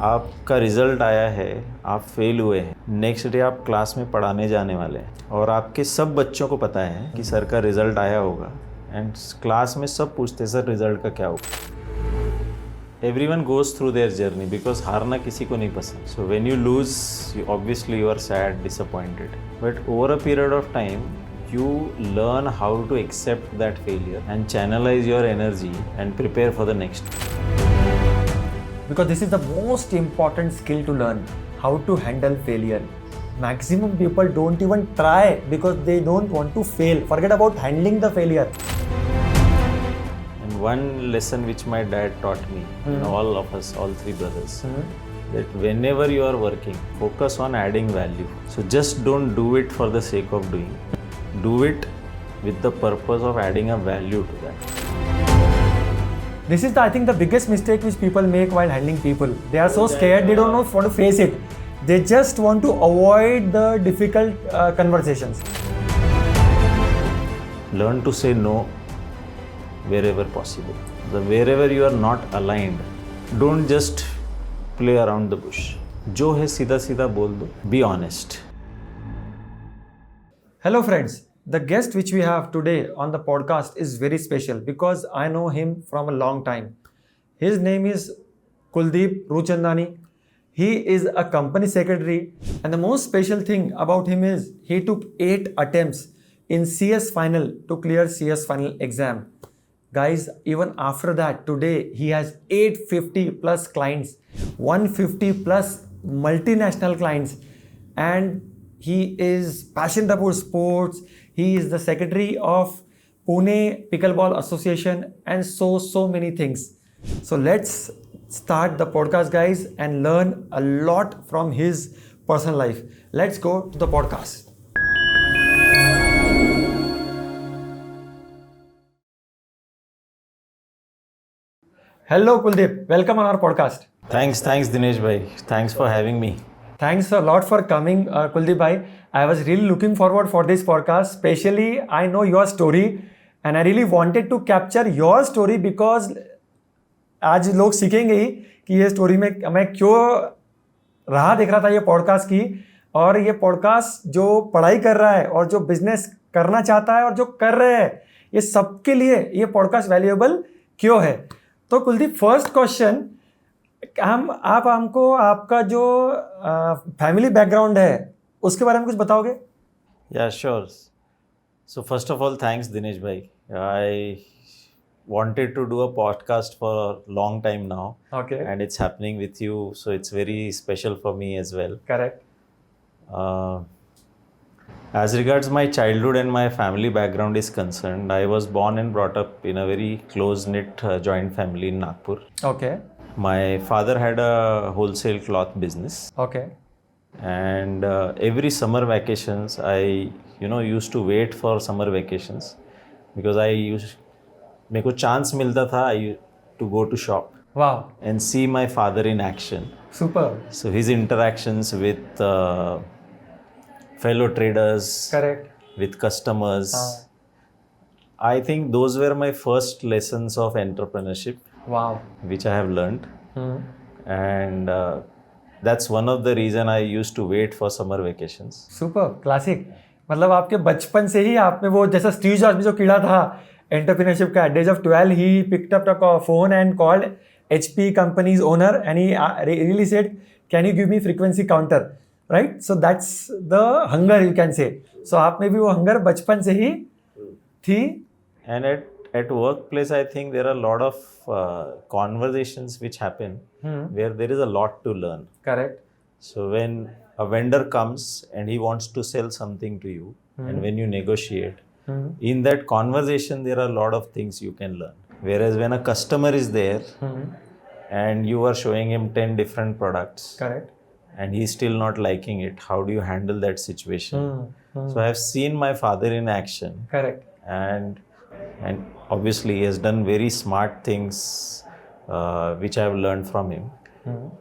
आपका रिजल्ट आया है, आप फेल हुए हैं, नेक्स्ट डे आप क्लास में पढ़ाने जाने वाले हैं और आपके सब बच्चों को पता है कि सर का रिजल्ट आया होगा एंड क्लास में सब पूछते हैं सर रिजल्ट का क्या होगा. Everyone goes through their journey because हारना किसी को नहीं पसंद. So when you lose obviously you are sad, disappointed, but over a period of time you learn how to accept that failure and channelize your energy and prepare for the next. Because this is the most important skill to learn, how to handle failure. Maximum people don't even try because they don't want to fail. Forget about handling the failure. And one lesson which my dad taught me, and all of us, all three brothers, that whenever you are working, focus on adding value. So just don't do it for the sake of doing. Do it with the purpose of adding a value to that. This is, I think, the biggest mistake which people make while handling people. They are so scared, they don't know how to face it. They just want to avoid the difficult conversations. Learn to say no wherever possible. Wherever you are not aligned, don't just play around the bush. जो है सीधा सीधा बोल दो. Be honest. Hello friends, the guest which we have today on the podcast is very special because I know him from a long time. His name is Kuldeep Ruchandani. He is a company secretary and the most special thing about him is he took 8 attempts in CS final to clear CS final exam. Guys, even after that, today he has 850 plus clients, 150 plus multinational clients, and he is passionate about sports. He is the secretary of Pune Pickleball Association and so many things. So let's start the podcast, guys, and learn a lot from his personal life. Let's go to the podcast. Hello Kuldeep, welcome on our podcast. Thanks Dinesh bhai. Thanks for having me. Thanks a lot for coming, Kuldeep bhai. I was really looking forward for this podcast. Especially, I know your story and I really wanted to capture your story because आज लोग सीखेंगे ही कि ये story में मैं क्यों राह देख रहा था ये पॉडकास्ट की, और ये पॉडकास्ट जो पढ़ाई कर रहा है और जो बिजनेस करना चाहता है और जो कर रहे हैं, ये सबके लिए ये पॉडकास्ट वैल्यूएबल क्यों है. तो कुलदीप, फर्स्ट क्वेश्चन, आप हमको आपका जो फैमिली बैकग्राउंड है उसके बारे में कुछ बताओगे? Yeah, sure. So first of all, thanks Dinesh bhai. I wanted to do a podcast for a long time now. Okay. And it's happening with you, so it's very special for me as well. Correct. As regards my childhood and my family background is concerned, I was born and brought up in a very close-knit joint family in Nagpur. Okay. My father had a wholesale cloth business. Okay. And every summer vacations, I used to wait for summer vacations because मेरे को chance मिलता था to go to shop. Wow. And see my father in action. Super. So his interactions with fellow traders, correct, with customers, I think those were my first lessons of entrepreneurship. Wow. Which I have learned. And that's one of the reason I used to wait for summer vacations. Super, classic. मतलब आपके बचपन से ही आप में वो जैसा Steve jobs में जो कीड़ा था एंटरप्रेन्योरशिप का, at the age of 12 he picked up the phone and called HP company's owner and he really said, can you give me frequency counter, right? So that's the hunger, you can say. So आप में भी वो hunger बचपन से ही थी. And at workplace, I think there are a lot of conversations which happen where there is a lot to learn. Correct. So when a vendor comes and he wants to sell something to you, and when you negotiate, in that conversation there are a lot of things you can learn. Whereas when a customer is there and you are showing him 10 different products, correct, and he's still not liking it, how do you handle that situation? So I have seen my father in action. Correct. And obviously he has done very smart things which I have learned from him.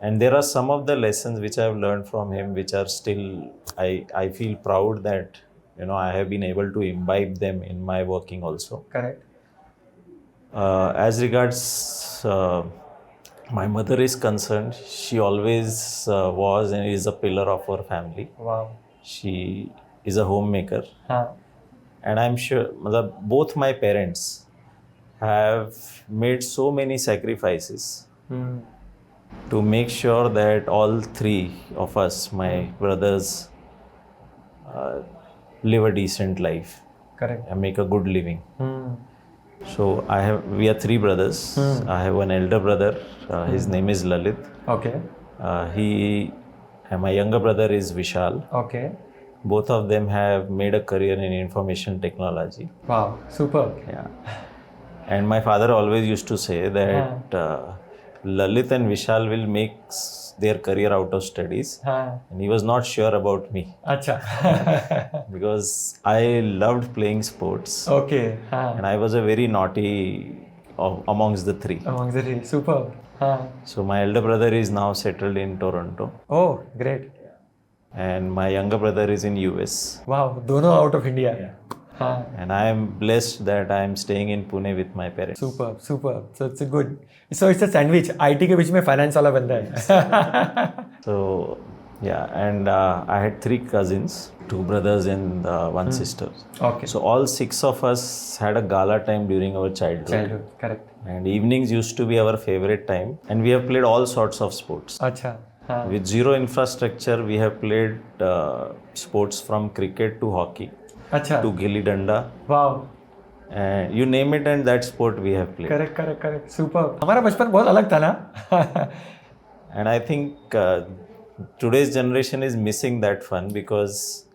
And there are some of the lessons which I have learned from him which are still, I feel proud that I have been able to imbibe them in my working also. Correct. As regards my mother is concerned, she always was and is a pillar of our family. Wow. She is a homemaker. हाँ. And I'm sure both my parents have made so many sacrifices to make sure that all three of us, my brothers, live a decent life. Correct. And make a good living. So we are three brothers. I have one elder brother. His name is Lalit. Okay. And my younger brother is Vishal. Okay. Both of them have made a career in information technology. Wow, super. Yeah. And my father always used to say that Lalit and Vishal will make their career out of studies. And he was not sure about me. Acha. Because I loved playing sports. Okay. And I was a very naughty amongst the three. Amongst the three. Super. So my elder brother is now settled in Toronto. Oh, great. And my younger brother is in US. Wow, dono out of India. And I am blessed that I am staying in Pune with my parents. Super, super. So it's a good. So it's a sandwich. IT के बीच में finance वाला बंदा है. So yeah, and I had 3 cousins, 2 brothers and 1 sister. Okay. So all 6 of us had a gala time during our childhood. Childhood, correct. And evenings used to be our favorite time. And we have played all sorts of sports. Acha. With zero infrastructure, we have played sports from cricket to hockey. Acha. To gilli danda. Wow. And you name it, and that sport we have played. Correct. Super. हमारा बचपन बहुत अलग था ना. And I think today's generation is missing that fun because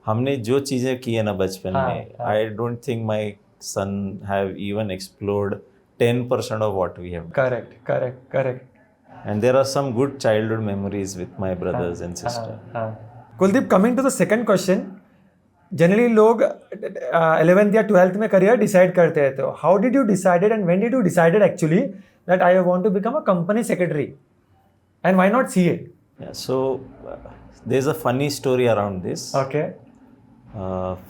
हमने जो चीजें की है ना बचपन में, I don't think my son have even explored 10% of what we have. Correct. And there are some good childhood memories with my brothers and sister. Kuldeep, coming to the second question. Generally लोग 11th या 12th में career decide करते हैं, तो how did you decided and when did you decided actually that I want to become a company secretary and why not CA? So there's a funny story around this. Okay.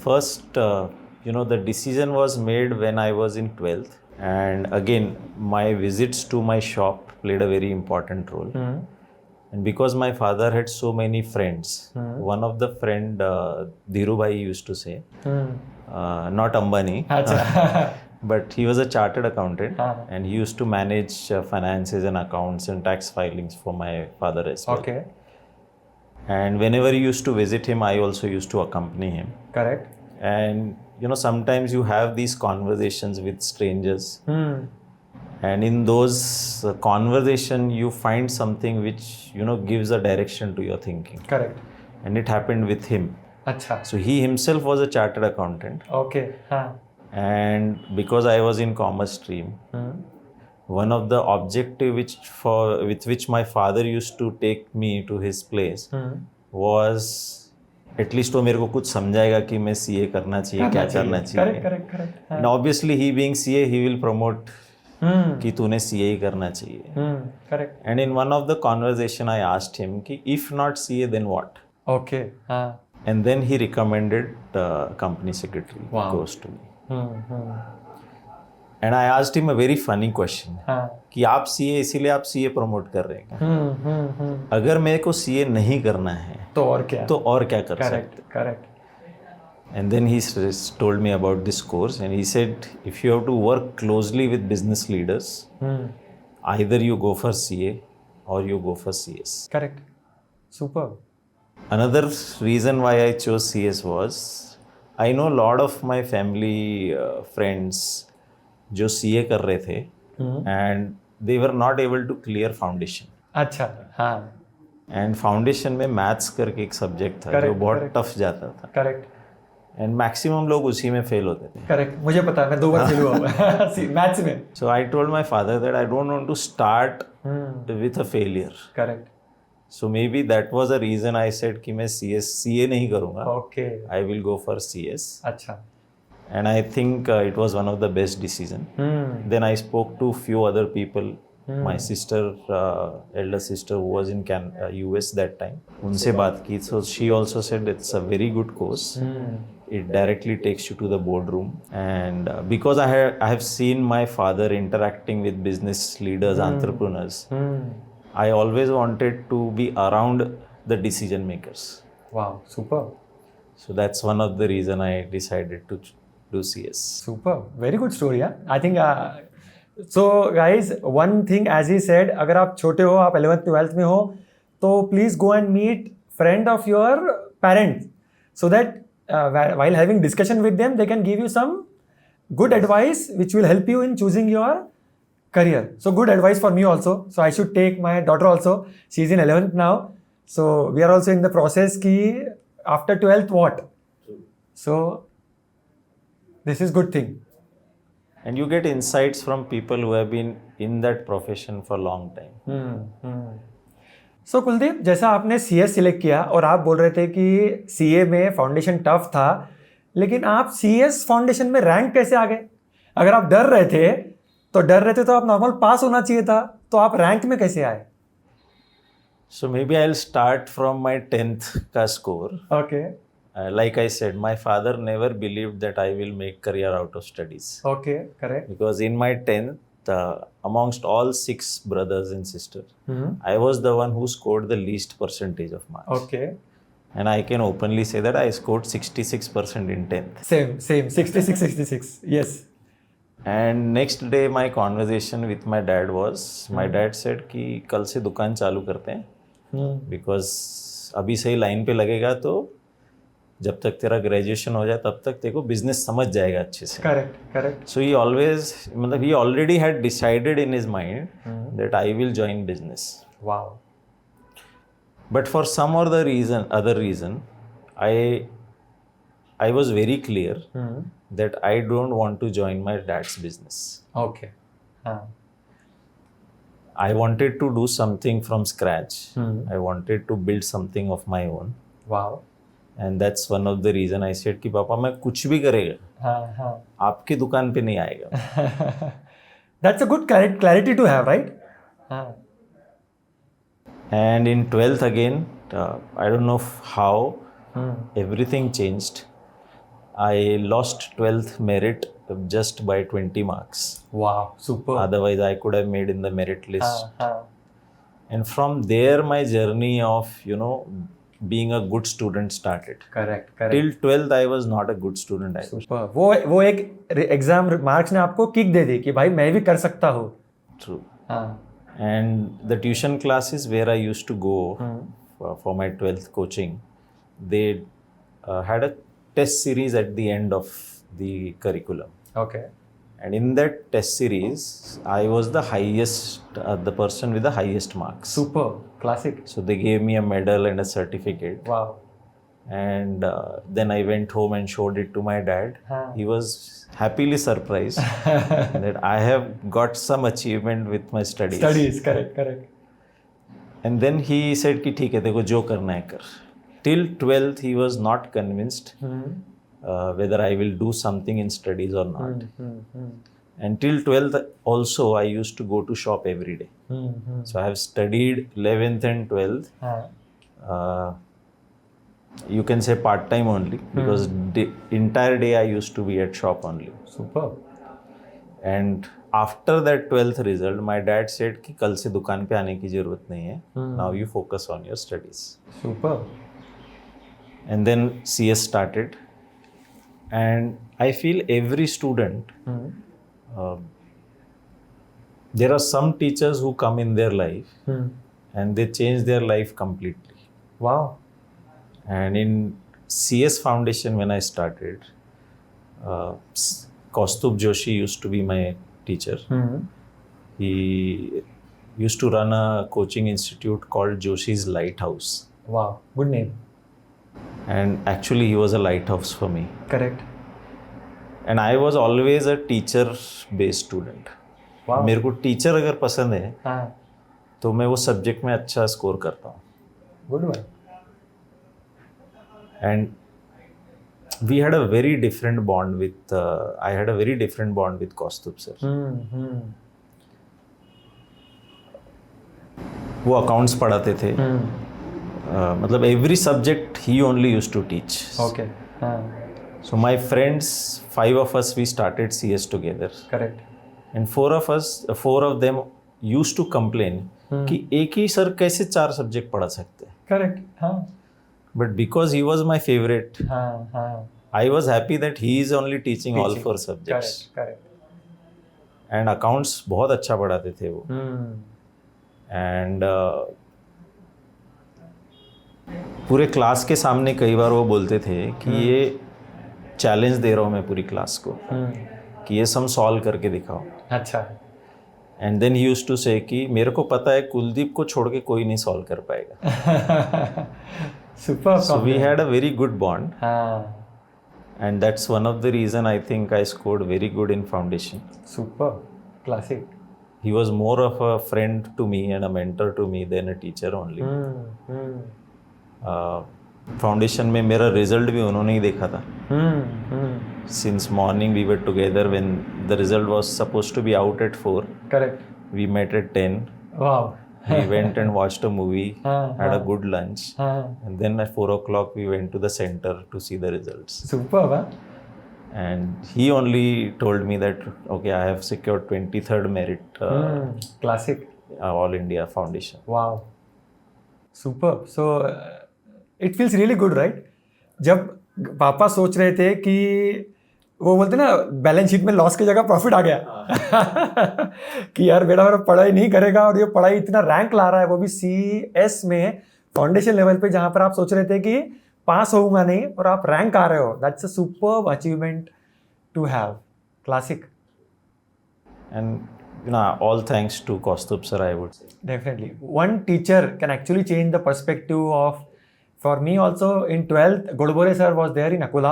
First, the decision was made when I was in 12th, and again my visits to my shop played a very important role. And because my father had so many friends, one of the friend, Dhirubhai used to say, not Ambani, but he was a chartered accountant, and he used to manage finances and accounts and tax filings for my father as well. Okay. And whenever he used to visit him, I also used to accompany him. Correct. And sometimes you have these conversations with strangers. And in those conversation, you find something which, gives a direction to your thinking. Correct. And it happened with him. Acha. So he himself was a chartered accountant. Okay. And because I was in commerce stream, one of the objective with which my father used to take me to his place was at least वो मेरे को कुछ समझाएगा कि मैं CA करना चाहिए, क्या करना चाहिए. Correct. And obviously he being CA, he will promote कि तूने CA ही करना चाहिए. Correct. And in one of the conversation I asked him कि if not CA then what? Okay. And then he recommended company secretary course to me. And I asked him a very funny question कि आप CA इसीलिए आप CA promote कर रहे हैं. अगर मेरे को CA नहीं करना है तो और क्या कर सकते. Correct. And then he told me about this course, and he said, if you have to work closely with business leaders, either you go for CA or you go for CS. Correct. Super. Another reason why I chose CS was, I know a lot of my family friends जो CA कर रहे थे, and they were not able to clear foundation. अच्छा, हाँ. And foundation में maths करके एक subject था जो बहुत tough जाता था. Correct. एंड मैक्सिमम लोग उसी में फेल होते थे. करेक्ट, मुझे पता है, मैं 2 बार फेल हुआ हूं मैथ्स में. So I told my father that I don't want to start with a failure. Correct. So may be that was a reason I said कि मैं CA नहीं करूंगा. Okay. I will go for CS. अच्छा. And I think it was one of the best decision. Then I spoke to few other people. My sister, elder sister who was in US that time, उनसे बात की. So she also said it's a very good course. it directly takes you to the boardroom. And because I have seen my father interacting with business leaders, entrepreneurs, I always wanted to be around the decision makers. Wow, super. So that's one of the reason I decided to do CS. Super, very good story. I think so guys, one thing as he said, अगर आप छोटे हो, आप 11th 12th में हो, तो please go and meet friend of your parents, so that while having discussion with them, they can give you some good advice which will help you in choosing your career. So good advice for me also. So I should take my daughter also. She is in 11th now. So we are also in the process ki after 12th what. So this is good thing. And you get insights from people who have been in that profession for a long time. So Kuldeep, जैसा आपने CS select किया और आप बोल रहे थे कि CA में फाउंडेशन टफ था, लेकिन आप CS फाउंडेशन में रैंक कैसे आ गए? अगर आप डर रहे थे तो आप नॉर्मल पास होना चाहिए था, तो आप रैंक में कैसे आए? So maybe I'll start from my 10th का score. Okay. Like I said, my father never believed that I will make career out of studies. Okay, correct. Because in my 10th, amongst all 6 brothers and sisters, I was the one who scored the least percentage of marks. Okay. And I can openly say that I scored 66% in 10th. Same, 66. Yes. And next day my conversation with my dad was, my dad said कि कल से दुकान चालू करते हैं, because अभी सही line पे लगेगा तो जब तक तेरा ग्रेजुएशन हो जाए तब तक तेरे को बिजनेस समझ जाएगा अच्छे से. करेक्ट. So he always, मतलब he already had decided in his mind that I will join business. Wow. But for some other reason, I was very clear that I don't want to join my dad's business. Okay. I wanted to do something from scratch. I wanted to build something of my own. Wow. And that's one of the reason I said कि पापा मैं कुछ भी करेगा, आपकी दुकान पे नहीं आएगा. That's a good clarity to have, right? And in 12th again, I don't know how everything changed. I lost 12th merit just by 20 marks. Wow, super. Otherwise, I could have made in the merit list. And from there, my journey of, being a good student started. Correct. Till 12th, I was not a good student. Super. वो एक exam marks ने आपको kick दे दी कि भाई मैं भी कर सकता हूँ. True. And the tuition classes where I used to go for my 12th coaching, they had a test series at the end of the curriculum. Okay. And in that test series, I was the highest, the person with the highest marks. Super. Classic. So they gave me a medal and a certificate. Wow. And then I went home and showed it to my dad. He was happily surprised that I have got some achievement with my studies. Correct. And then he said कि ठीक है देखो जो करना है कर. Till 12th he was not convinced whether I will do something in studies or not. And till 12th also I used to go to shop every day. So I have studied 11th and 12th. You can say part-time only because the entire day I used to be at shop only. Super. And after that 12th result, my dad said कि कल से दुकान पे आने की जरूरत नहीं है. Now you focus on your studies. Super. And then CS started. And I feel every student, there are some teachers who come in their life and they change their life completely. Wow. And in CS Foundation when I started, Kuldeep Joshi used to be my teacher. He used to run a coaching institute called Joshi's Lighthouse. Wow, good name. And actually he was a lighthouse for me. Correct. And I was always a teacher-based student. Wow. मेरे को teacher अगर पसंद है तो मैं वो subject में अच्छा स्कोर करता हूँ. Good one. And we had a very different bond with, I had a very different bond with Kuldeep sir. वो अकाउंट्स पढ़ाते थे. मतलब every subject he only used to teach. Okay. So my friends, 5 of us, we started CS together. Correct. And 4 of them used to complain कि एक ही sir कैसे 4 subject पढ़ा सकते हैं. Correct. हाँ. But because he was my favorite, हाँ. I was happy that he is only teaching all 4 subjects. Correct. And accounts बहुत अच्छा पढ़ाते थे वो. And पूरे क्लास के सामने कई बार वो बोलते थे कि ये चैलेंज दे रहा हूँ मैं पूरी क्लास को कि ये सम सॉल्व करके दिखाओ. अच्छा. And then he used to say कि मेरे को पता है कुलदीप को छोड़ के कोई नहीं सॉल्व कर पाएगा. Super. So we had a very good bond. हाँ. And that's one of the reason I think I scored very good in foundation. Super. Classic. He was more of a friend to me and a mentor to me than a teacher only. Foundation में मेरा result भी उन्होंने ही देखा था. Since morning we were together when the result was supposed to be out at 4. Correct. We met at 10. Wow. We went and watched a movie, had a good lunch, and then at 4 o'clock we went to the center to see the results. Superb, huh? And he only told me that, okay, I have secured 23rd merit. Classic. All India Foundation. Wow. Superb. So, it feels really good, right? जब पापा सोच रहे थे कि वो बोलते ना balance sheet में लॉस की जगह प्रॉफिट आ गया कि यार बेटा मेरा पढ़ाई नहीं करेगा और ये पढ़ाई इतना रैंक ला रहा है, वो भी CS में फाउंडेशन लेवल पे, जहाँ पर आप सोच रहे थे कि पास होऊंगा नहीं और आप रैंक आ रहे हो. That's a superb achievement to have. Classic. And all thanks to Kaustubh sir, I would say. Definitely. One teacher can actually change the perspective of. For me also in 12th, Godbole sir was there in Akola.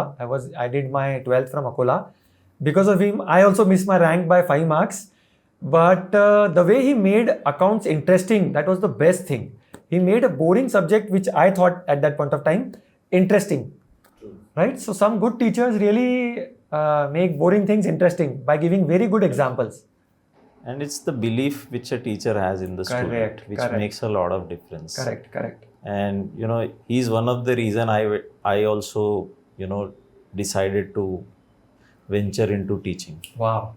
I did my 12th from Akola. Because of him, I also missed my rank by 5 marks. But the way he made accounts interesting, that was the best thing. He made a boring subject, which I thought at that point of time, interesting. True. Right? So some good teachers really make boring things interesting by giving very good examples. And it's the belief which a teacher has in the student, which makes a lot of difference. Correct. And he's one of the reason I also decided to venture into teaching. Wow.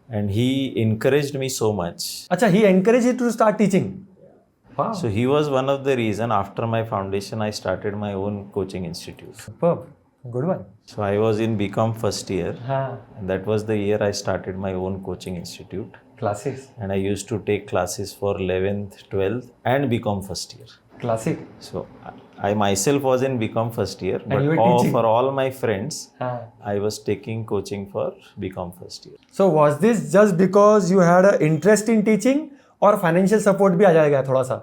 And he encouraged me so much. Acha, he encouraged you to start teaching. Wow. So he was one of the reason. After my foundation, I started my own coaching institute. Superb. Good one. So I was in BCom first year. And that was the year I started my own coaching institute. Classes. And I used to take classes for 11th, 12th and BCom first year. Classic. So I myself was in BCom first year, and but for all my friends, I was taking coaching for BCom first year. So was this just because you had an interest in teaching, or financial support भी आ जाएगा थोड़ा सा?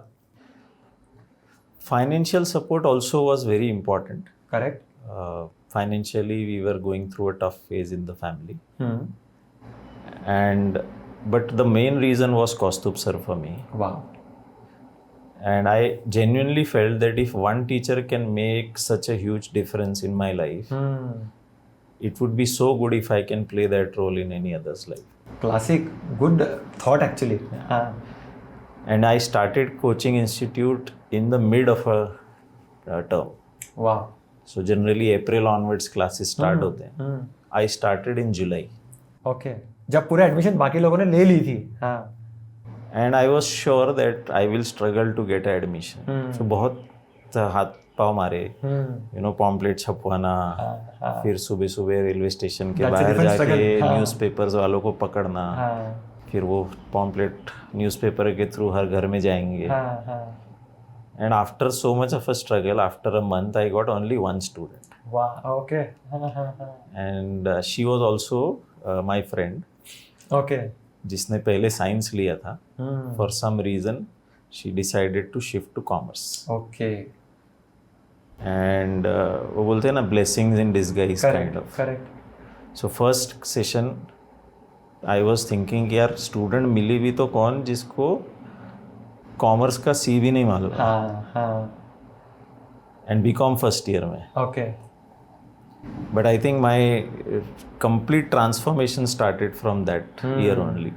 Financial support also was very important. Correct. Financially, we were going through a tough phase in the family. But the main reason was Kaustubh sir for me. Wow. And I genuinely felt that if one teacher can make such a huge difference in my life, it would be so good if I can play that role in any other's life. Classic. Good thought actually. And I started coaching institute in the mid of a term. Wow. So generally April onwards classes start होते हैं. I started in July. Okay. जब पूरे admission बाकी लोगों ने ले ली थी. And I was sure that I will struggle to get admission. So बहुत हाथ पाँव मारे, पॉम्पलेट छपवाना, फिर सुबह सुबह रेलवे स्टेशन के बाहर जाके न्यूज़पेपर्स वालों को पकड़ना, फिर वो पॉम्पलेट न्यूज़पेपर के थ्रू हर घर में जाएंगे. And after so much of a struggle, after a month, I got only one student. Wow. Okay. And she was also my friend. Okay. जिसने पहले साइंस लिया था. For some reason, she decided to shift to commerce. Okay. And वो बोलते हैं ना blessings in disguise. Correct, kind of. Correct. So first session, I was thinking कि यार student मिली भी तो कौन जिसको कॉमर्स का C भी नहीं मालूम. And BCom first year में. Okay. But I think my complete transformation started from that year only.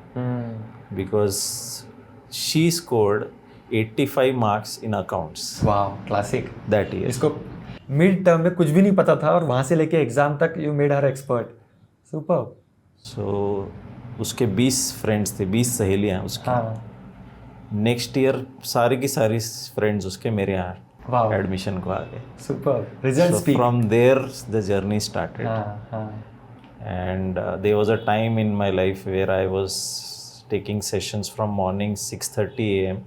Because she scored 85 marks in accounts. Wow, classic. That year. इसको मिड टर्म में कुछ भी नहीं पता था और वहाँ से लेके एग्जाम तक you made her expert. Super. So उसके 20 फ्रेंड्स थे, 20 सहेलियाँ उसकी. हाँ. नेक्स्ट ईयर सारी की सारी फ्रेंड्स उसके मेरे यहाँ वाह. एडमिशन को आ गए. Super. Result So speak. from there the journey started. हाँ हाँ. And there was a time in my life where I was taking sessions from morning 6:30 a.m.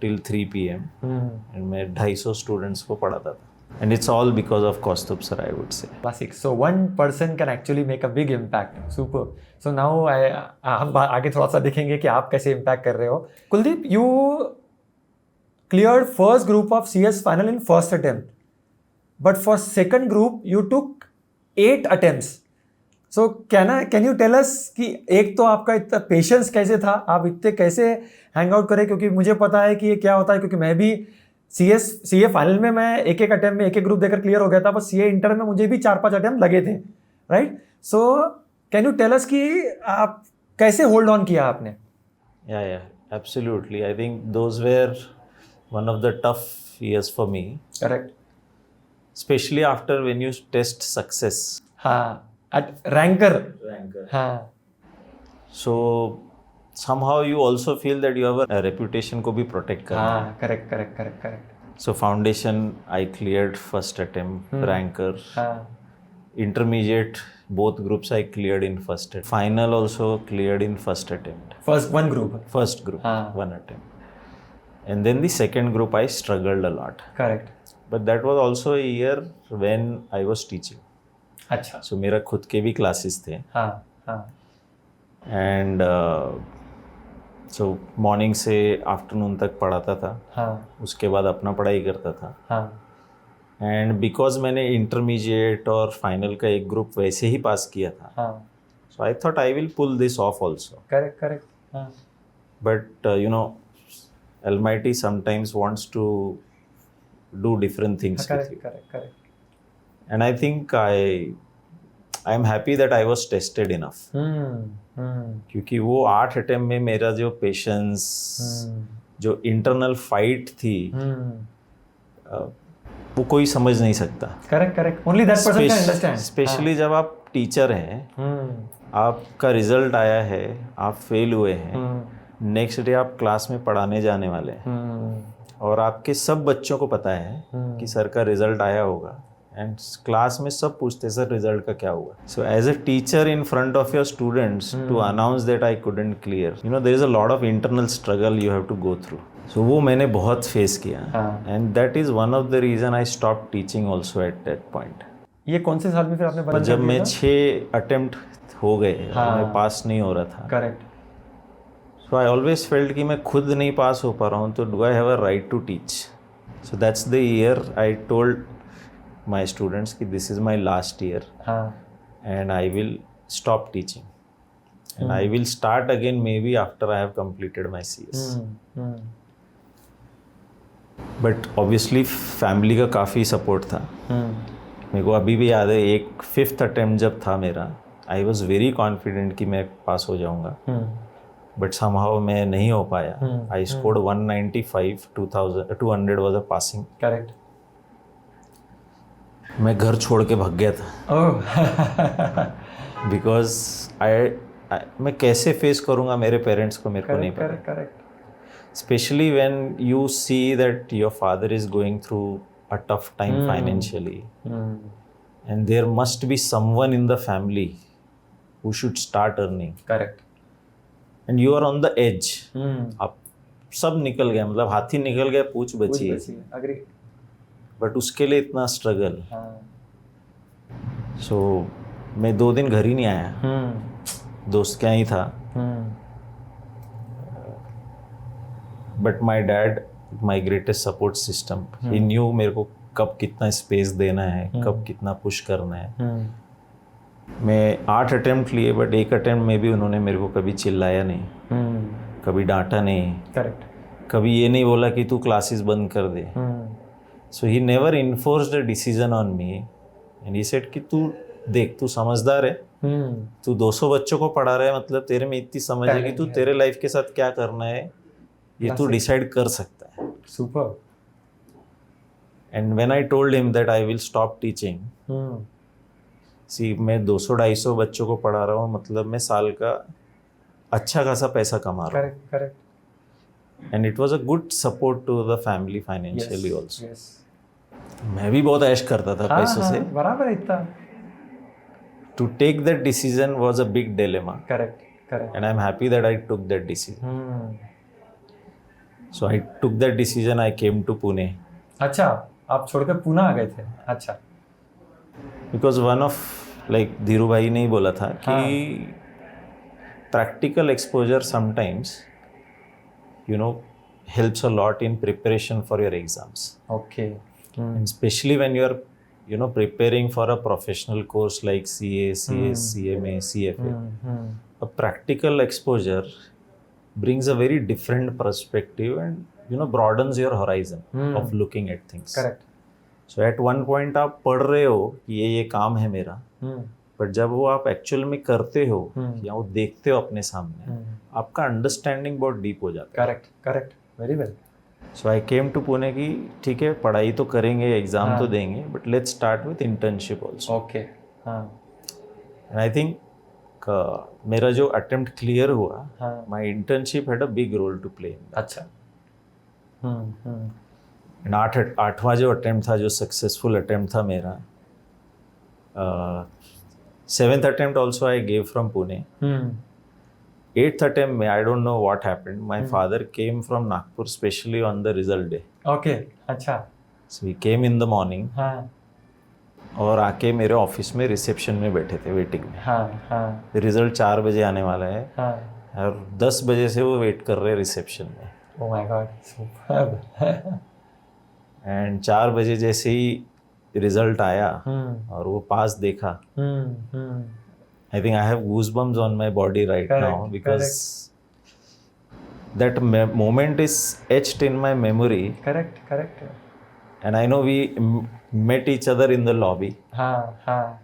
till 3 p.m. and मैं 250 students को पढ़ाता था. And it's all because of Kaustubh sir, I would say. Classic. So one person can actually make a big impact. Super. So now हम आगे थोड़ा सा देखेंगे कि आप कैसे impact कर रहे हो. Kuldeep, you cleared first group of CS final in first attempt, but for second group you took 8 attempts. So can you tell us कि एक तो आपका इतना पेशेंस कैसे था, आप इतने कैसे हैंग आउट करे, क्योंकि मुझे पता है कि ये क्या होता है, क्योंकि मैं भी सीए फाइनल में मैं एक अटेम्प्ट में एक ग्रुप देकर क्लियर हो गया था, पर सीए इंटर में मुझे भी 4-5 अटेम्प्ट लगे थे, right? So can you tell us कि आप कैसे होल्ड ऑन किया आपने? Yeah, absolutely. I think those were one of the tough years for me. Correct. Especially after when you test success. हाँ, at ranker. हाँ. So somehow you also feel that you have a reputation को भी protect करना. हाँ, correct. So foundation I cleared first attempt, ranker. हाँ. Intermediate both groups I cleared in first attempt. Final also cleared in first attempt. First one group. First group, हाँ. one attempt. And then the second group I struggled a lot. Correct. But that was also a year when I was teaching. अच्छा. So मेरा खुद के भी classes थे. हाँ. And so morning से afternoon तक पढ़ाता था. हाँ. उसके बाद अपना पढ़ाई करता था. हाँ. And because मैंने intermediate और final का एक group वैसे ही पास किया था. हाँ. So I thought I will pull this off also. Correct. हाँ. But Almighty sometimes wants to do different things with you. Correct. And I think I'm happy that I was tested enough. क्योंकि वो 8 attempt में मेरा जो patience, जो internal fight थी, वो कोई समझ नहीं सकता. Correct. Only that person can understand. Specially जब आप टीचर हैं, आपका रिजल्ट आया है, आप फेल हुए हैं, नेक्स्ट डे आप क्लास में पढ़ाने जाने वाले हैं और आपके सब बच्चों को पता है कि सर का रिजल्ट आया होगा. एंड क्लास में सब पूछते सर रिजल्ट का क्या हुआ. So as a teacher in front of your students to announce that I couldn't clear, there is a lot of internal struggle you have to go through. So वो मैंने बहुत face किया. And that is one of the reason I stop teaching also at that point. ये कौन से साल में फिर आपने बंद कर दिया? जब मैं 6 अटेम्प्ट हो गए, मैं पास नहीं हो रहा था. Correct. So I always felt कि मैं खुद नहीं पास हो पा रहा हूँ, तो do I have a right to teach. So that's the year I told my students कि this is my last year. And I will stop teaching and I will start again maybe after I have completed my CS. But obviously family का काफ़ी support था. मेरे को अभी भी याद है, एक 5th attempt जब था मेरा, I was very confident कि मैं पास हो जाऊँगा. But somehow मैं नहीं हो पाया. I scored 195, 200 was a passing. Correct. मैं घर छोड़ के भाग गया था. बिकॉज मैं कैसे फेस करूँगा मेरे पेरेंट्स को, मेरे को नहीं पता. Correct. Specially when you see that your father is going through a tough time financially and there must be someone in the family who should start earning. Correct. And you are on the edge. अब सब निकल गया, मतलब हाथी निकल गया, पूछ बची है. अग्री. बट उसके लिए इतना स्ट्रगल. सो मैं 2 दिन घर ही नहीं आया. दोस्त क्या ही था. But my dad, my greatest support system, he new मेरे को कब कितना स्पेस देना है, कब कितना पुश करना है. मैं 8 अटेम्प्ट लिए, बट एक अटेम्प्ट में भी उन्होंने मेरे को कभी चिल्लाया नहीं, कभी डांटा नहीं. करेक्ट. कभी ये नहीं बोला कि तू क्लासेस बंद कर दे. So he never enforced a decision on me and he said कि तू देख, तू समझदार है, तू 200 बच्चों को पढ़ा रहा है, मतलब तेरे में इतनी समझ है कि तू तेरे लाइफ के साथ क्या करना है ये तू डिसाइड कर सकता है. Super. And when I told him that I will stop teaching, see, मैं 200-250 बच्चों को पढ़ा रहा हूँ, मतलब मैं साल का अच्छा खासा पैसा कमा रहा हूँ. Correct. And it was a good support to the family financially also. Yes. मैं भी बहुत ऐश करता था पैसों से. बराबर इतना. To take that decision was a big dilemma. Correct. And I'm happy that I took that decision. So I took that decision. I came to Pune. अच्छा, आप छोड़कर पुणे आ गए थे. अच्छा. Because one of, like Dhiru भाई ने ही बोला था कि practical exposure sometimes, you know, helps a lot in preparation for your exams. Okay. And especially when you are, you know, preparing for a professional course like CA, CS, CMA, CFA. A practical exposure brings a very different perspective and, you know, broadens your horizon of looking at things. Correct. So at one point आप पढ़ रहे हो कि ये काम है मेरा, but जब वो आप एक्चुअल में करते हो या वो देखते हो अपने सामने, आपका अंडरस्टैंडिंग बहुत डीप हो जाता है. Correct, very well. So I came to Pune की ठीक है, पढ़ाई तो करेंगे, एग्जाम तो देंगे, but let's start with internship also. Okay. And I think मेरा जो अटेम्प्ट क्लियर हुआ, my internship had a big role to play. अच्छा. एंड आठवां जो अटेम्प्ट था, जो सक्सेसफुल अटेम्प्ट था मेरा, 7th attempt also I gave from Pune. 8th attempt में, I don't know what happened. My father came from Nagpur specially on the result day. Okay, अच्छा. So he came in the morning. हाँ. और आके मेरे office में reception में बैठे थे, वेटिंग में. हाँ. रिजल्ट 4 बजे आने वाला है. हाँ. और 10 बजे से वो वेट कर रहे हैं रिसेप्शन में. Oh my God, superb. And 4 बजे जैसे ही रिजल्ट आया और वो पास देखा, I think I have goosebumps on my body right now because that moment is etched in my memory. Correct. And I know we met each other in the lobby. हाँ.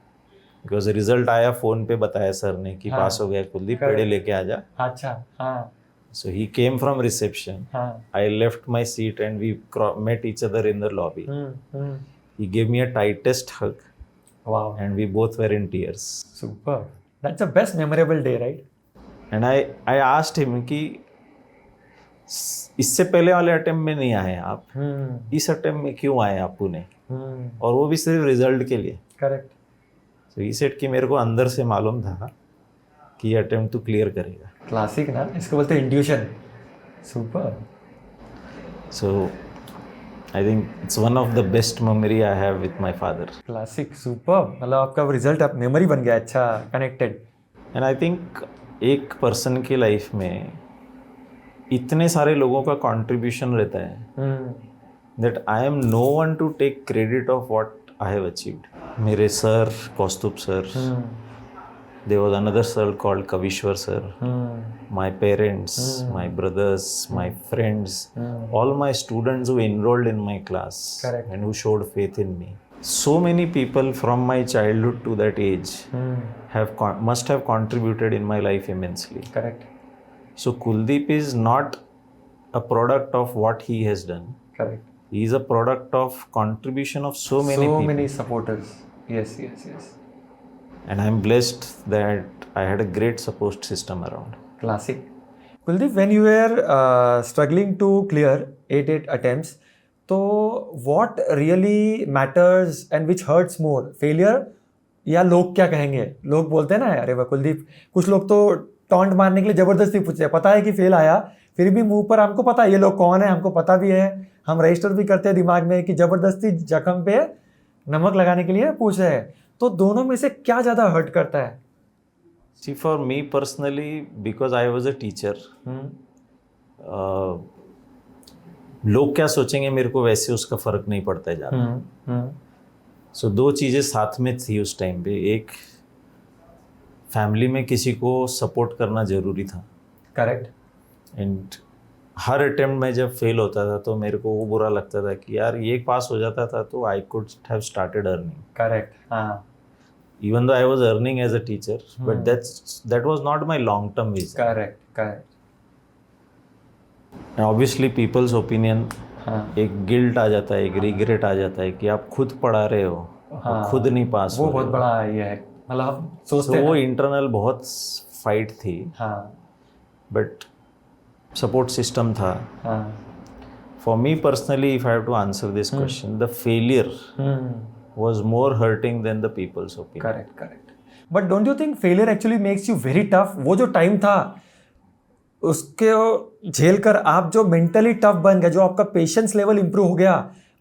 Because result आया, phone पे बताया sir ने कि पास हो गया कुलदीप, पेड़े लेके आ जा. अच्छा. हाँ. So he came from reception. I left my seat and we met each other in the lobby. He gave me a tightest hug. Wow. And we both were in tears. Super. That's the best memorable day, right? And I asked him कि इससे पहले वाले attempt में नहीं आए आप, इस attempt में क्यों आए आप पुणे, और वो भी सिर्फ रिजल्ट के लिए. करेक्ट. सो ही सेड कि मेरे को अंदर से मालूम था कि ये अटेम्प्ट तू क्लियर करेगा. क्लासिक ना, इसको बोलते हैं intuition. Super. So I think it's one of the best memory I have with my father. Classic, superb. मतलब आपका रिजल्ट आप मेमोरी बन गया. अच्छा, कनेक्टेड. And I think एक पर्सन की लाइफ में इतने सारे लोगों का कंट्रीब्यूशन रहता है that I am no one to take credit of what I have achieved. मेरे sir, Kaustubh sir, there was another sir called Kavishwar sir, my parents, my brothers, my friends, all my students who enrolled in my class. Correct. And who showed faith in me. So many people from my childhood to that age must have contributed in my life immensely. Correct. So Kuldeep is not a product of what he has done. Correct. He is a product of contribution of so many people. So many supporters. Yes. And I'm blessed that I had a great support system around. Classic. Kuldeep, when you were struggling to clear 8 attempts, तो what really matters and which hurts more, failure या लोग क्या कहेंगे? लोग बोलते हैं ना, अरे वाह कुलदीप, कुछ लोग तो टॉन्ट मारने के लिए जबरदस्ती पूछते हैं, पता है कि फेल आया, फिर भी मुंह पर हमको पता है ये लोग कौन है, हमको पता भी है, हम रजिस्टर भी करते हैं दिमाग में कि जबरदस्ती जख्म पे नमक लगाने के लिए पूछ रहे हैं. तो दोनों में से क्या ज़्यादा हर्ट करता है? See, for me personally, because I was a teacher, लोग क्या सोचेंगे मेरे को, वैसे उसका फर्क नहीं पड़ता है ज़्यादा. सो 2 चीज़ें साथ में थी उस टाइम पे. एक, फैमिली में किसी को सपोर्ट करना ज़रूरी था. करेक्ट. एंड हर अटेम्प्ट में जब फेल होता था तो मेरे को वो बुरा लगता था कि यार ये पास हो जाता था तो I could have started earning. Correct. हाँ. Even though I was earning as a teacher, but that was not my long-term vision. Correct. And obviously, people's opinion हाँ, एक गिल्ट आ जाता है, एक रिग्रेट आ जाता है कि आप खुद पढ़ा रहे हो हाँ, और खुद नहीं पास वो हो बहुत रहे बड़ा ये है, मतलब हम हो। सोचते तो हैं वो ना। इंटरनल बहुत फाइट थी, हाँ, बट सपोर्ट सिस्टम था. हाँ, For me personally, if I have to answer this question, the failure was more hurting than the people's opinion. Correct correct. But don't you think failure actually makes you very tough? वो जो time था उसके झेल कर आप जो mentally tough बन गए, जो आपका पेशेंस लेवल इंप्रूव हो गया,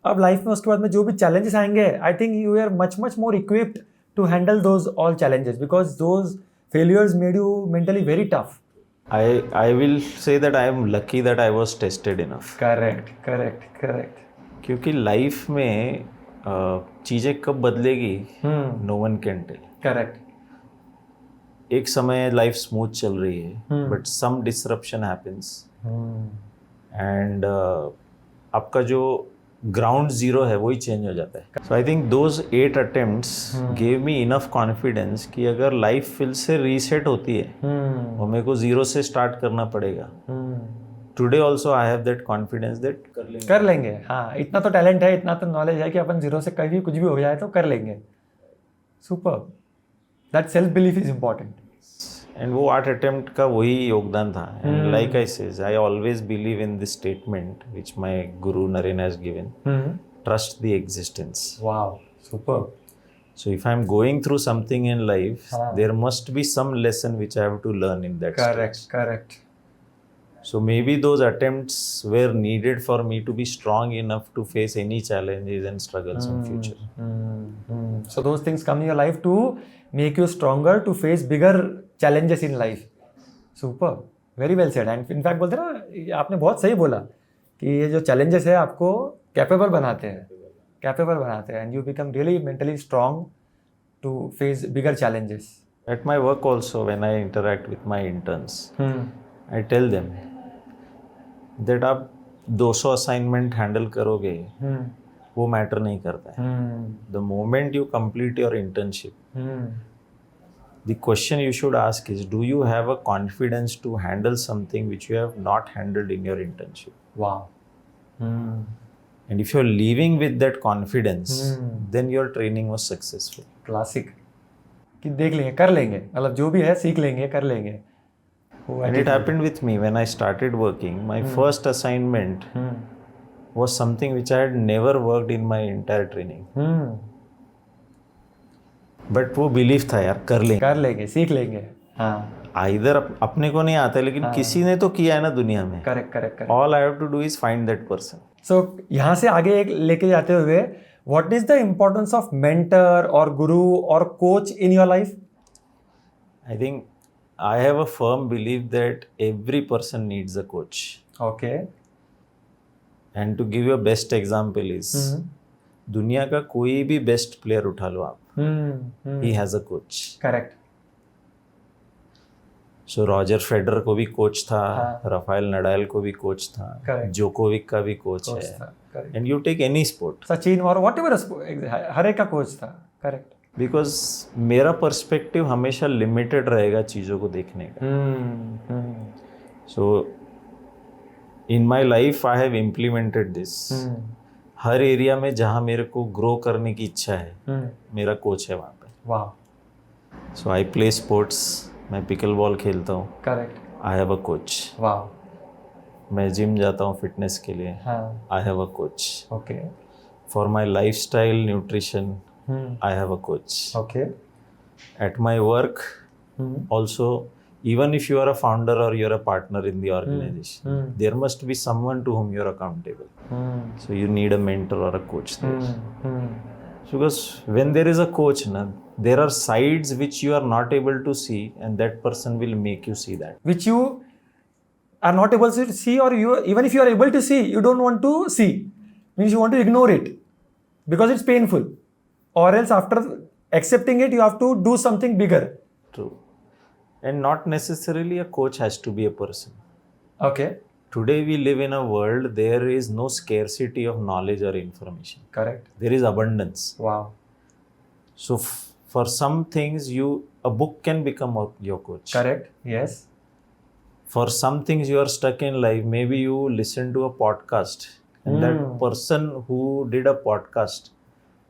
अब लाइफ में उसके बाद में जो भी चैलेंजेस आएंगे, I think you are much much more equipped to handle those all challenges because those failures made you mentally very tough. I will say that I am lucky that I was tested enough. Correct correct correct. क्योंकि life में चीज़ें कब बदलेगी no one can tell. Correct. एक समय life smooth चल रही है, but some disruption happens and आपका जो ग्राउंड जीरो है वही चेंज हो जाता है. So I think those 8 attempts gave me enough confidence कि अगर लाइफ फिर से रीसेट होती है और मेरे को जीरो से स्टार्ट करना पड़ेगा, today also I have that confidence that कर लेंगे. हाँ, इतना तो टैलेंट है, इतना तो नॉलेज है कि अपन जीरो से कभी कुछ भी हो जाए तो कर लेंगे. Super. That self belief is important. And वो 8 अटेम्प्ट का वही योगदान था. And like I says, I always believe in this statement which my guru Naren has given, trust the existence. Wow, super. So if I'm going through something in life, there must be some lesson which I have to learn in that Correct, stage. correct. So maybe those attempts were needed for me to be strong enough to face any challenges and struggles in future. So those things come in your life to make you stronger to face bigger challenges in life. Super. Very well said. And in fact बोलते हैं ना, आपने बहुत सही बोला कि ये जो challenges है आपको capable बनाते हैं. And you become really mentally strong to face bigger challenges. At my work also, when I interact with my interns, I tell them that आप 200 assignment handle करोगे, वो मैटर नहीं करता है. The moment you complete your internship, the question you should ask is, do you have a confidence to handle something which you have not handled in your internship? Wow. And if you're leaving with that confidence, then your training was successful. Classic. कि देख लेंगे, कर लेंगे, मतलब जो भी है सीख लेंगे, कर लेंगे. And it happened with me when I started working. My first assignment was something which I had never worked in my entire training. But वो belief था यार, कर लेंगे, सीख लेंगे. हाँ. Either अपने को नहीं आता, लेकिन किसी ने तो किया है ना दुनिया में. Correct. All I have to do is find that person. So यहाँ से आगे एक लेके जाते हुए, what is the importance of mentor or guru or coach in your life? I think I have a firm belief that every person needs a coach. Okay. And to give you a best example is, दुनिया का कोई भी best player उठा लो आप, he has a coach. Correct. So Roger Federer को भी coach था, Rafael Nadal को भी कोच था, जोकोविक का भी कोच है. And you take any sport, Sachin और व्हाटएवर हर एक का कोच था. करेक्ट. बिकॉज मेरा पर्सपेक्टिव हमेशा लिमिटेड रहेगा चीज़ों को देखने का. So in my life I have implemented this. हर एरिया में जहाँ मेरे को ग्रो करने की इच्छा है, मेरा कोच है वहाँ पे. वाह. सो आई प्ले स्पोर्ट्स, मैं पिकल बॉल खेलता हूँ. Correct. I have a coach. वाह. मैं जिम जाता हूँ फिटनेस के लिए. आई have a coach. Okay. For my life style nutrition, I have a coach. Okay. At my work also, even if you are a founder or you're a partner in the organization, there must be someone to whom you're accountable. So you need a mentor or a coach there. Because when there is a coach, there are sides which you are not able to see, and that person will make you see that. Which you are not able to see, or you, even if you are able to see, you don't want to see. Means you want to ignore it because it's painful. Or else after accepting it, you have to do something bigger. True. And not necessarily a coach has to be a person. Okay. Today we live in a world, there is no scarcity of knowledge or information. Correct. There is abundance. Wow. So for some things, a book can become your coach. Correct. Yes. For some things you are stuck in life, maybe you listen to a podcast and that person who did a podcast